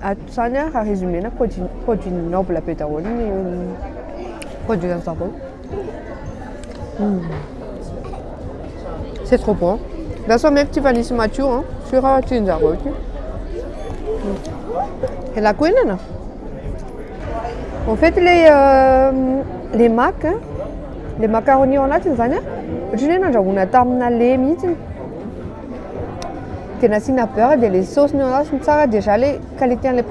ato zany a raha résumé na produit noble be daholo ny produit an-tsareo. C'est trop bon. Là, soit même petit vanille mature, hein, sur un petit zarot. Et la couine, là. En fait, les macs, hein, les macaronis en latin, je n'ai pas on a tamna les mites. Tena sina beurre, les sauces nous là, déjà les qualités les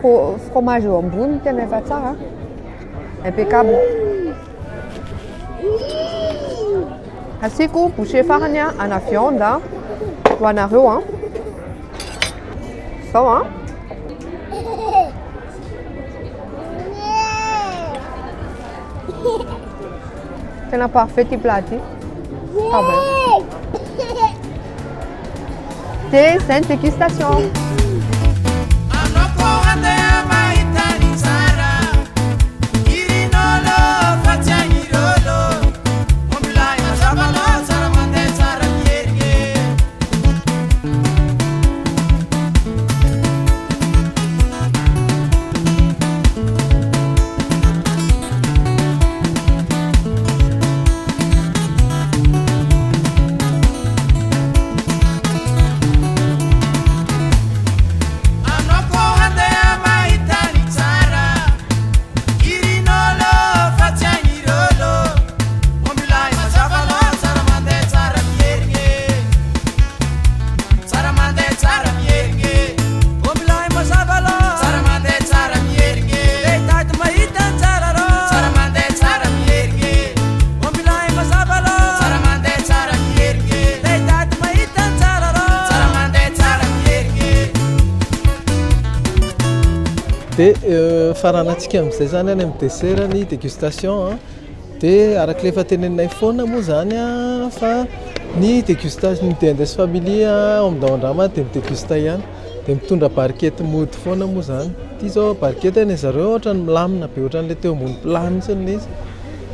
fromages en boune, tena fait ça, hein. Impeccable. Assim que puxei farinha na fionda, lá na rua, só, c'est la parfaite plati. Ah ben. C'est une dégustation. Dia faranatsika amin'izay zany any amin'ny dessert ny dégustation dia araka ilay efa teneninay foana moa zany fa ny dégustation ny andeso familia amin'daondrama dia midégusta ihany dia mitondra barquette mody foana moa zany. Ty zao barquette ny zareo ohatra ny milamina be ohatran'ilay teo ambony plat mihitsy izy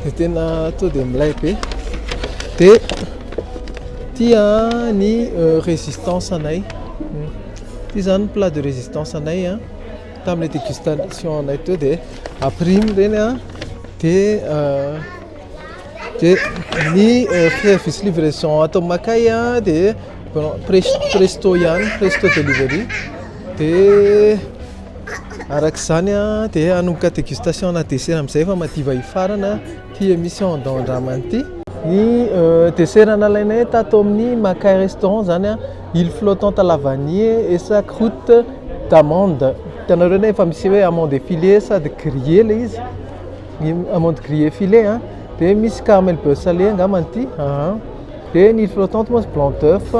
dia tena tonga dia milay be. Dia ty ny résistance anay. Ty zany plat de résistance anay tamin'ilay dégustation anay teo dia aprimy reny dia ny service livraison atao makay dia presto ihany, presto delivery dia arak'izany dia hanomboka dégustation na dessert amin'izay fa madiva hifarana ty émission Daon-Dramany ty. Ny dessert nalainay tato amin'ny Makay restaurant zany île flottante à la vanille et sa croûte d'amande. Hitanareo efa misy hoe amande effilée sady grillé le izy, amande grillé filé dia misy caramel beurre salé angambany ty. Dia ny île flottante moa blanc d'œuf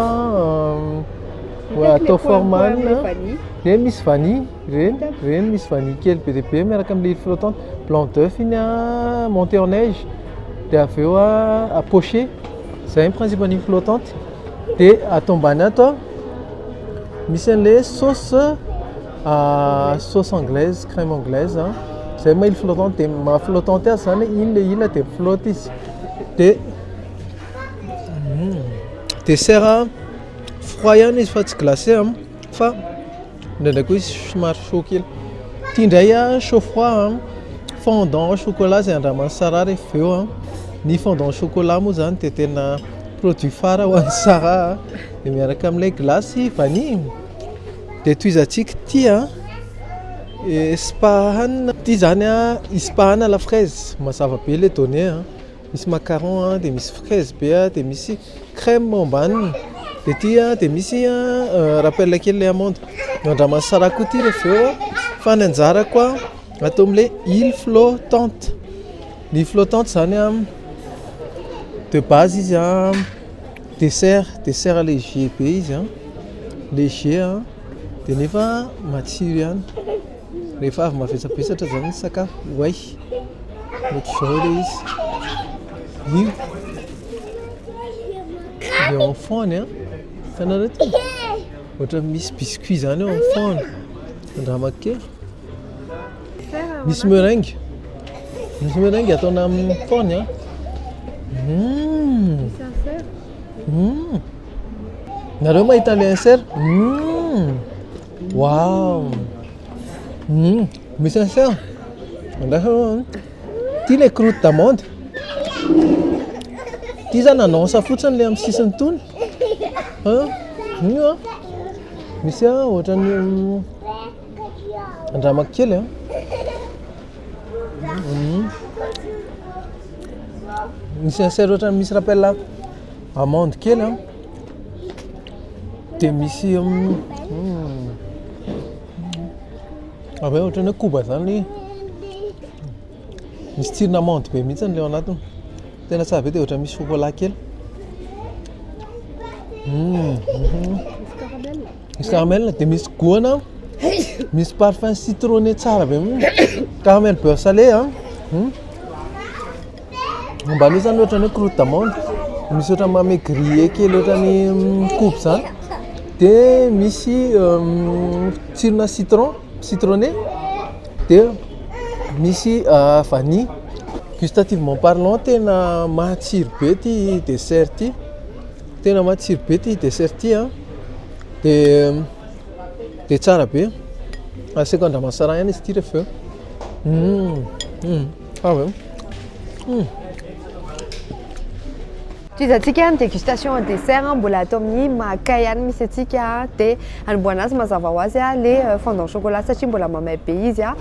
atao formane dia misy vanille reny misy vanille kely be dia be miaraka amin'ny île flottante. Blanc d'œuf iny monté en neige dia avy eo poché, zay ny principe an'île flottante. Dia atao ambany ato misy an'ilay sauce anglaise, crème anglaise zay ma île flottante dia mahaflottante azy zany iny le île dia flotte izy. Dia dessert froid ihany izy fa tsy glacé fa ndraindraiky koa izy somary chaud kely. Ty indray chaud froid fondant au chocolat zay andramany Sara rehefa eo. Ny fondant au chocolat moa zany dia tena produit phare ho an'ny Sara dia miaraka amin'ilay glace vanille. Dia toizantsika ty spahana ty zany ispahana à la fraise mazava be le donné misy macaron dia misy fraise be dia misy crème ambaniny dia ty dia misy rappel kely le amande. Andramany Sara koa ty rehefa eo fa ny anjara koa atao amin'ilay île flottante. Ny flottante zany de base izy dessert léger be izy léger dia nefa matsiro ihany rehefa avy mavesabesatra zany ny sakafo way ohatr'izao le izy. Io enfant hitanareo ty ohatra misy biscuit zany eo enfant andrama kely Misy meringue. Misy meringue ataona amin'ny paony a. Nareo mahita le insert? Wow. Misy insert. Andao ty le croûte d'amande. Ty zany anonce fotsiny le amin'ny sisiny tony. Io a. Misy a ohatrany andramaka kely a. Misy insert ohatrany misy rappel amande kely a. Dia misy avy ohatrany hoe koba zany. Misy tsirona amande be mihitsy le ao anatiny. Tena tsara be dia ohatrany misy chocolat kely. Misy caramel dia misy goana. Misy parfum citronné tsara be. Caramel beurre salé a. Mbany zany ohatrany hoe croûte d'amande. Misy ohatrany maigrier kely ohatrany coupe zany. Dia misy tsirona citronné. Dia misy vanille. Gustativement parlant tena matsiro be ty dessert ty. Tena matsiro be ty dessert ty a. Dia tsara be. Asiko andramasara ihany izy ty rehefa eo. Tuzatsika dégustation dessert mbola atao amin'ny makay ihany misy atsika dia anamboarana azy mazava ho azy le fondant chocolat satria mbola mamay be izy a.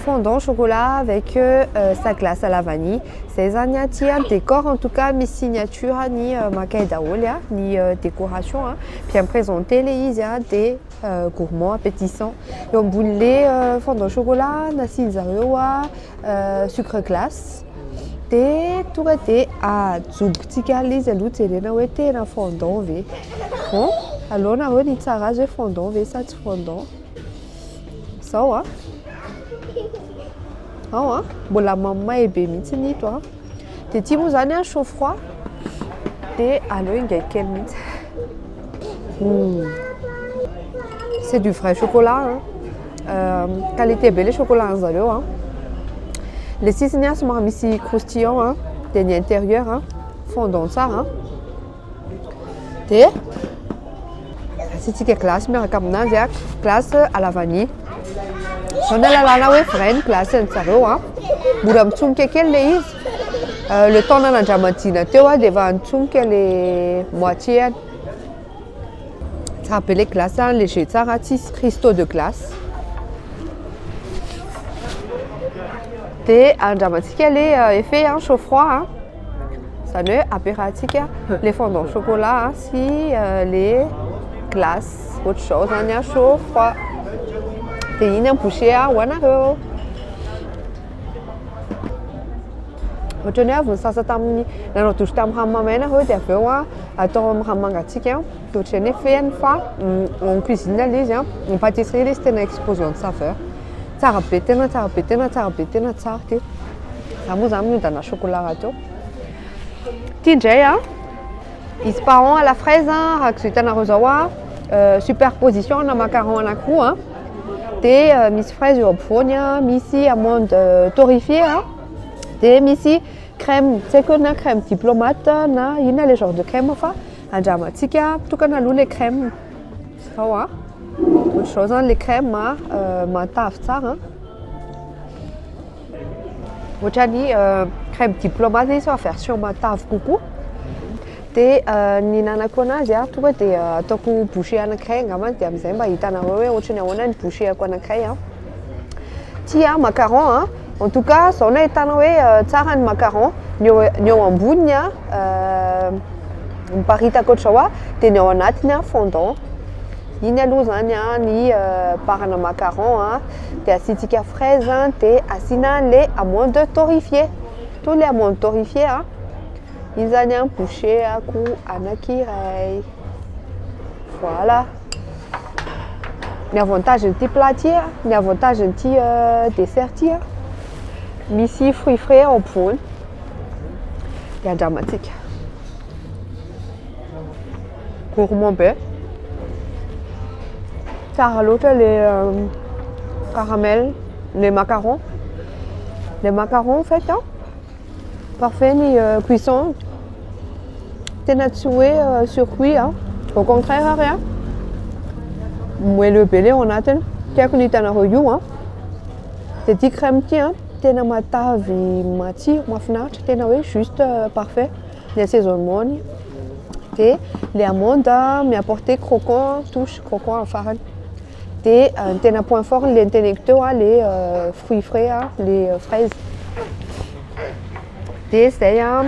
Fondant chocolat avec sa glace à la vanille. Zay zany a ty décor en tout cas misy signature ny makay daholo a ny décoration a bien présenté le izy a des gourmand appétissant. Eo ambony le fondant chocolat nasiany zareo a sucre glace. Dia tonga dia ajobotsika le izy aloha jerena hoe tena fondant ve. Bon, aleo nareo ny tsara azy hoe fondant ve sa tsy fondant. Zao a. Ao mbola mamay be mihitsy ito a. Dia ty moa zany a chaud froid. Dia aleo ingay kely mihitsy. C'est du vrai chocolat. Qualité be le chocolat zareo. Le sisiny a somary misy croustillant dia ny intérieur fondant tsara. Dia asitsika glace miaraka aminazy a glace à la vanille. Zao ny alalana hoe vrai ny glace an'zareo a. Mora mitsonika kely le izy. Le temps nanandramadiana teo dia efa nitsonika le moitié. Tsara be le glace léger tsara tsisy cristaux de glace. Dia andramantsika le effet chaud froid. Zany hoe aperahantsika le fondant chocolat sy le glace autre chose zany chaud froid. Dia iny boucher ho anareo. Ohatrany hoe avy nisasa tamin'ny nanao douche tamin'ny rano mamaina nareo dia avy eo atao amin'ny rano mangatsiaka. Ohatrany hoe fehiny fa en cuisine le izy en pâtisserie le izy tena explosion de saveur. Tsara be tena tsara be tena tsara be tena tsara ty. Za moa zany miodana chocolat rahateo. Ty indray izy paon à la fraise araka izay hitanareo zao superposition na macaron anankiroa. Dia misy fraise eo ampovoany misy amande torréfiée dia misy crème tsy haiko na crème diplomate na inona le genre de crème fa andramantsika tokana aloha le crème. Zao ohatr'izao zany le crème matavy tsara. Ohatrany crème diplomate izy fa version matavy kokoa. Dia ny nanako anazy tonga dia ataoko bouchée anankiray angambany dia amin'izay mba hitanareo hoe ohatrany ahoana ny bouchée-ako anankiray. Ty macaron en tout cas zao nahitana hoe tsara ny macaron ny eo amboniny miparitaka ohatr'izao dia ny ao anatiny fondant. Iny aloha zany ny parana macaron dia asitsika fraise dia asina le amande torréfiée. Tous les amandes torréfiées iny zany bouchée ako anankiray. Voilà. Ny avantage n'ity plat ty ny avantage n'ity dessert ty misy fruits frais ao ampovoany. Dia andramantsika. Gourmand be. Tsara loatra le caramel, le macaron. Les macarons en fait, hein? Parfait ni cuisson. Tena tué sur cuit, hein? Au contraire, rien. Moi le belé on a tel. Tiens qu'on est en royou, hein? Des petits crèmes tiens. Tena mata vi mati, ma fenêtre, tena oui juste parfait. Les assaisonnements. Et les amandes, m'y apporté croquant, touche croquant en farine. Et un point fort, l'intellectuel, les fruits frais, les fraises. Et c'est un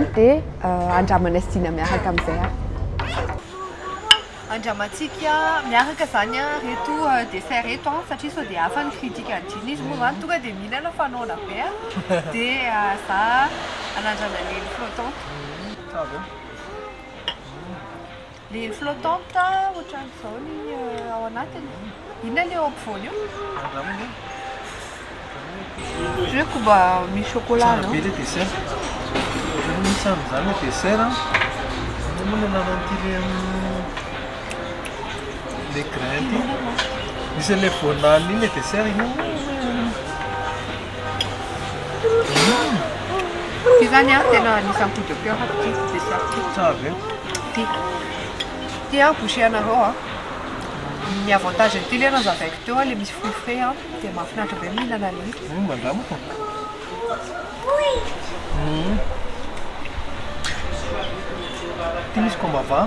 jamonestina, mais comme ça. Un jamatikia, miaraka zany a reto dessert reto a satria sao dia hafa ny kritikany izy moa zany tonga dia mihinana fanaona be a dia za anandrana lely flottante. Lely flottante ohatran'izao ny ao anatiny. Inona ilay ao ampovoany io? Zeko mba misy chocolat no? Be le dessert. Misy amin'izany le dessert. Moa nananty le grains. Misy le voanala iny le dessert iny. Ty zany a tena anisan'ny coup de cœur ty dessert ty. Tsara be. Ty a boucher-anareo a. Ny avantage ty le nazavaiko teo a le misy fruits frais a dia mahafinaritra be mihinana an'iny. Mandamako. Ty misy kombava.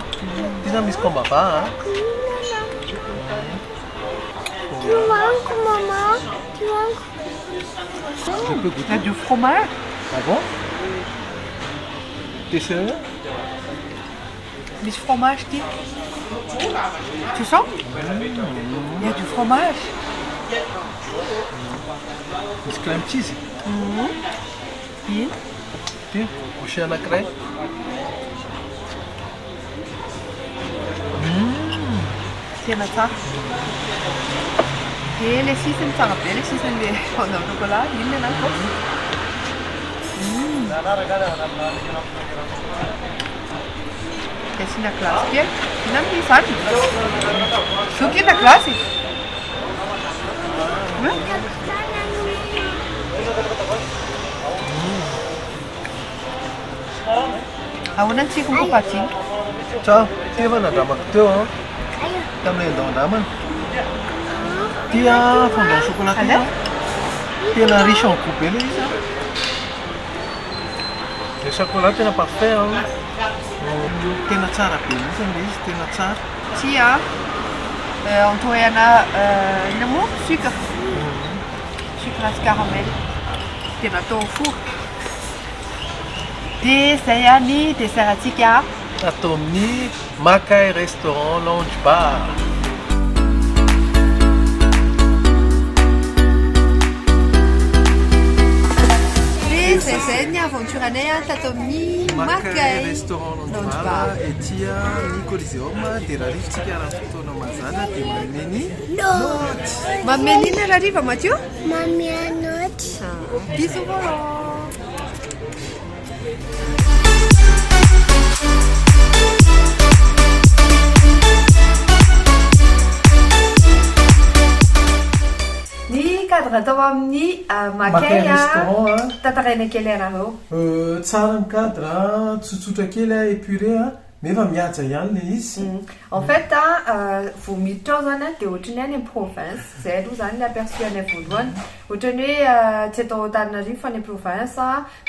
Ty zany misy kombava. Tu manques, maman? Tu manques? Je peux goûter. Il y a du fromage. Ah bon? T'es sérieux? Mis fromage, dit. Tu sens? Il y a du fromage. Misy crème cheese. Ino? Ty, boucher anankiray. Tena tsara. Dia le sisiny tsara be, le sisiny le fondant au chocolat, ino le anako? Asiana glasy kely. Ina amin'ny izany? Zokina glasy? Ahoana ny tsirony papaty? Ciao, ty efa nandramako teo tamin'ilay andao-andramana. Ty fondant chocolat ty tena riche en goût be le izy. Le chocolat tena parfait. Tena tsara be mihitsy le izy, tena tsara. Ty entourana ina moa? Sucre. Sucre à caramel. Tena atao au four. Dia zay any dessert antsika. Atao amin'ny Makay Restaurant Lounge Bar. Dia zay ny aventure anay tato amin'ny Makay Restaurant Lounge Bar. Ety ny Coliseum dia raha rivotsika raha fotoana mazana dia mameny note. Mameny inona raha riva Mathieu? Mamie un note. Bisous volant. Ny cadre atao amin'ny Makay Restaurant. tantaraina kely anareo. Tsara ny cadre, tsotsotra kely épuré nefa mihaja ihany le izy. En fait, vao miditra ao zany dia ohatrany any province. Zay aloha zany le aperçu any voalohany. Ohatrany hoe tsy atao Antananarivo fa any province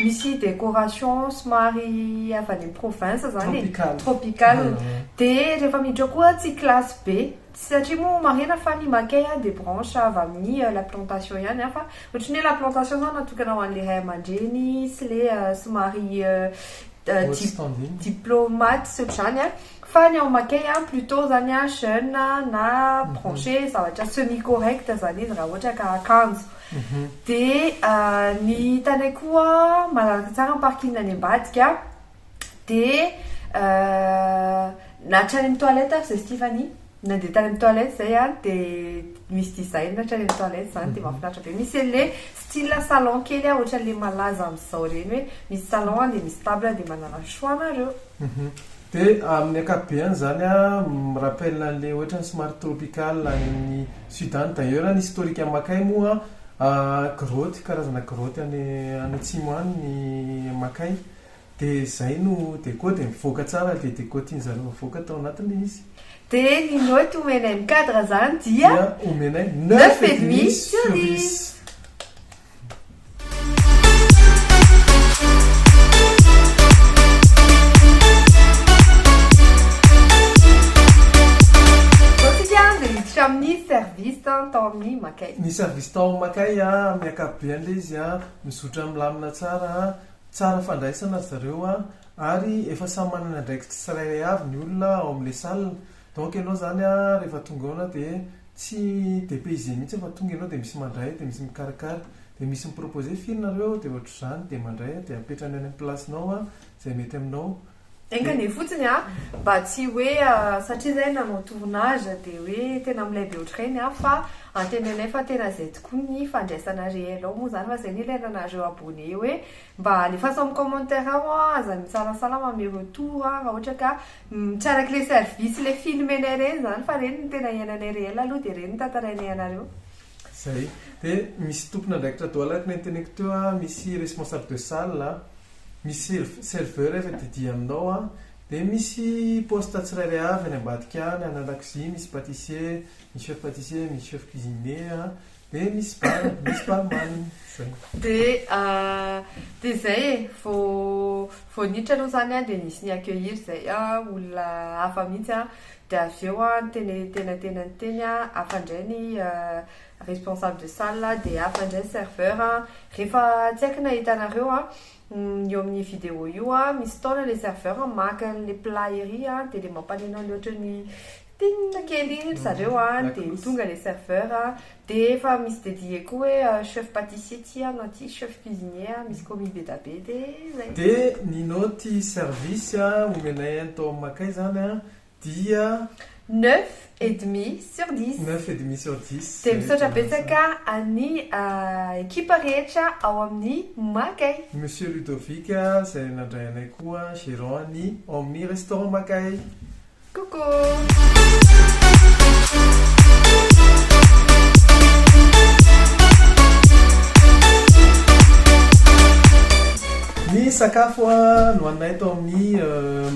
misy décoration somary avy any province zany tropical. Dia rehefa miditra koa tsy classe be. Satria moa marina fa ny Makay des branches avy amin'ny la plantation ihany fa ohatrany la plantation zany natokana ho an'le ray aman-dreny sy le somary diplomate sy ohatr'izany fa ny ao Makay plutôt zany jeune na branché zavatra semi correct zany izy raha ohatra ka akanjo. Dia ny tanay koa malalaka tsara ny parking any ambadika dia nahatrany amin'ny toilette zay Stéphanie. Nandeha tany amin'ny toilette zay dia misy design hatrany amin'ny toilette zany dia mahafinaritra be. Misy an'le style salon kely ohatran'le malaza amin'izao reny hoe misy salon dia misy table dia manana choix anareo. Dia amin'ny ankapobeny zany rappelle an'le ohatrany somary tropical any sud any d'ailleurs ny historique Makay moa Karoty, karazana karoty any atsimo any ny makay. Dia izay no déco dia mivoaka tsara ilay déco tian'zareo avoaka tao anatiny izy. Dia ny note omenay mikadra zany dia omenay 9,5 sur 10. Amin'ny service tao amin'ny makay. Ny service tao makay amin'ny ankapobeny ilay izy mizotra milamina tsara fandraisana zareo ary efa samy manana ndraiky tsirairay avy ny olona ao amin'ilay salle. Donc ianao zany rehefa tonga ao dia tsy dépaysé mihitsy fa tonga ianao dia misy mandray dia misy mikarakara dia misy miproposé filnareo dia ohatr'izany dia mandray dia apetrany any amin'ny placenao izay mety aminao. Engany fotsiny mba tsy hoe satria zay nanao tournage dia hoe tena milay be ohatr'ireny fa antenenay fa tena izay tokoa ny fandraisana réel ao moa zany fa izay ny ilaina anareo abonné hoe mba alefaso amin'ny commentaire ao aza mitsaratsara manome retour raha ohatra ka tsara que les services le filmenay reny zany fa reny ny tena iainanay réel aloha dia reny ny tantarainay anareo. Zay dia misy tompona ndraikitra doalaka nenteneko teo misy responsable de salle misy serveur efa didia aminao dia misy poste tsirairay avy any ambadika any an-dakozia misy pâtissier, misy chef pâtissier, misy chef cuisinier dia misy barman zay. Dia zay vao niditra aloha zany dia nisy ny accueillir zay olona hafa mihitsy dia avy eo tena teny afandray ny responsable de salle dia afandray serveur rehefa tsy aiky nahita anareo eo amin'ny vidéo io misy taona le serveur maka le plat ery dia le mampanena le ohatra ny tinina kely iny zareo dia tonga le serveur dia efa misy dédié koa hoe chef pâtissier ty anaty chef cuisinier misy commis be da be dia zay. Dia ny note service omenay tao makay zany dia 9,5 sur 10. 9,5 sur 10. Dia misaotra betsaka any ekipa rehetra ao amin'ny makay. Monsieur Ludovic izay nandray anay koa gérant ny ao amin'ny restaurant makay. Coucou. Ny sakafo no anay tao amin'ny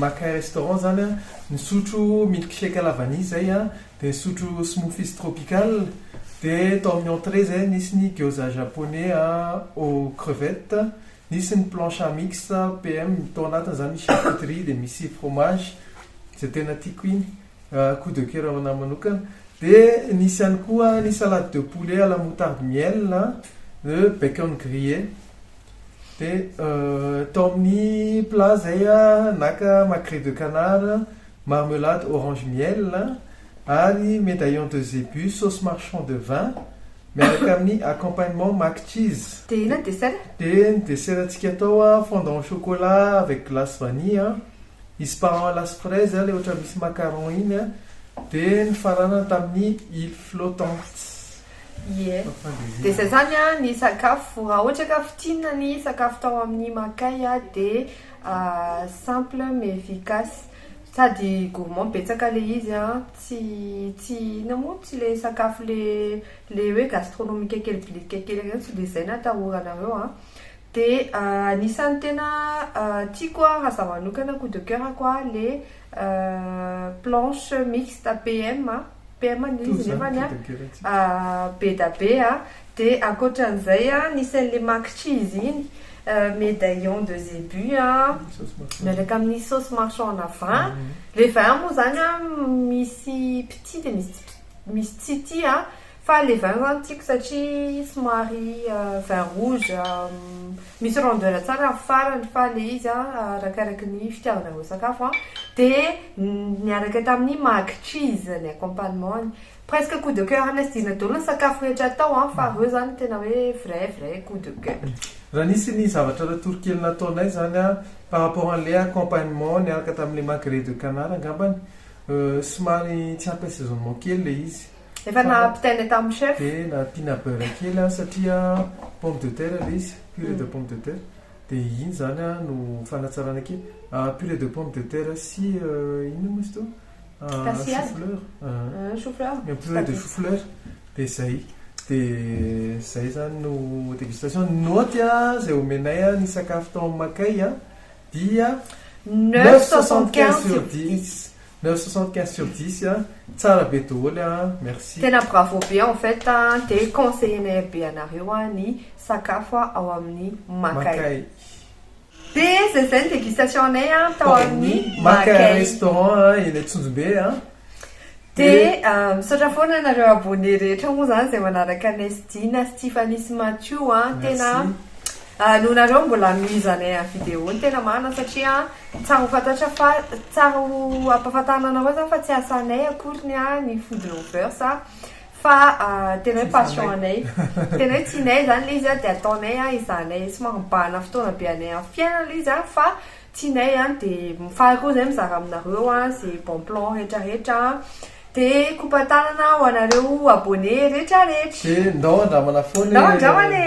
makay restaurant zany nisotro milkshake à la vanille zay dia nisotro smoothies tropical dia tao amin'ny entrée zay nisy ny gyoza japonais aux crevettes, nisy ny planche à mix PM tao anatiny zany misy charcuterie dia misy fromage izay tena tiako iny coup de cœur aminahy manokana dia nisy ihany koa ny salade de poulet à la moutarde miel de bacon grillé. Dia tao amin'ny plat zay naka macré de canard, marmelade orange miel ary médaillon de zébu, sauce marchand de vin miaraka amin'ny accompagnement mac cheese. Dia ina dessert? Dia ny dessertantsika atao fondant au chocolat avec glace vanille, izy parent à las fraises le ohatra misy macaron iny dia ny farana tamin'ny île flottante. Dia izay zany ny sakafo raha ohatra ka fitinina ny sakafo tao amin'ny makay dia simple mais efficace sady gourmand betsaka le izy tsy namoa tsy le sakafo le hoe gastronomique kely reny tsy dia izay natahoranareo dia anisan'ny tena tiako raha za manokana coup de cœur koa le planche mixte PM izy nefany be da be dia ankoatran'izay nisy an'le mac cheese iny médaillon de zébu miaraka amin'ny sauce marchand à vin. Le vin moa zany misy petit dia misy tsy ty fa le vin zany tiako satria somary vin rouge misy rondeur tsara farany fa le izy arakaraky ny fitiavanareo sakafo dia niaraka tamin'ny mac cheese ny accompagnement presque coup de cœur anay sy dina daholo ny sakafo rehetra atao fa reo zany tena hoe vrai coup de cœur. Raha nisy ny zavatra ratory kely nataonay zany par rapport an'le accompagnement niaraka tamin'le macré de canard angambany somary tsy ampy assaisonnement kely le izy. Efa nampitaina tamin'ny chef dia nampiana beurre kely satria pomme de terre le izy purée de pomme de terre dia iny zany no fanatsarana kely purée de pomme de terre sy ino moa izy to chou-fleur chou-fleur purée de chou-fleur dia zay dia zay zany no dégustation noty a zay omenay a ny sakafo tao amin'ny Makay a dia 9,75 sur 10 9,75 sur 10 a tsara be daholo a merci tena bravo be en fait dia conseillenay be anareo ny sakafo ao amin'ny Makay dia zay zay ny dégustation anay tao amin'ny Makay restaurant eny Antsonjombe a dia misaotra foana anareo abonné rehetra moa zany zay manaraka anay Dina, Stéphanie sy Mathieu tena noho nareo mbola mizanay amin'ny vidéo tena marina satria tsara ho fantatra fa tsara ho ampahafantarina anareo zany fa tsy asanay akoriny ny food lovers fa tena hoe passion anay tena hoe tianay zany le izy dia ataonay izanay sy magnobahana fotoana be anay amin'ny fiainana le izy fa tianay dia mifaly koa zay mizara aminareo zay bon plan rehetrarehetra dia kopatanana ho anareo abonné rehetrarehetra ndao andramana foana ndao andramana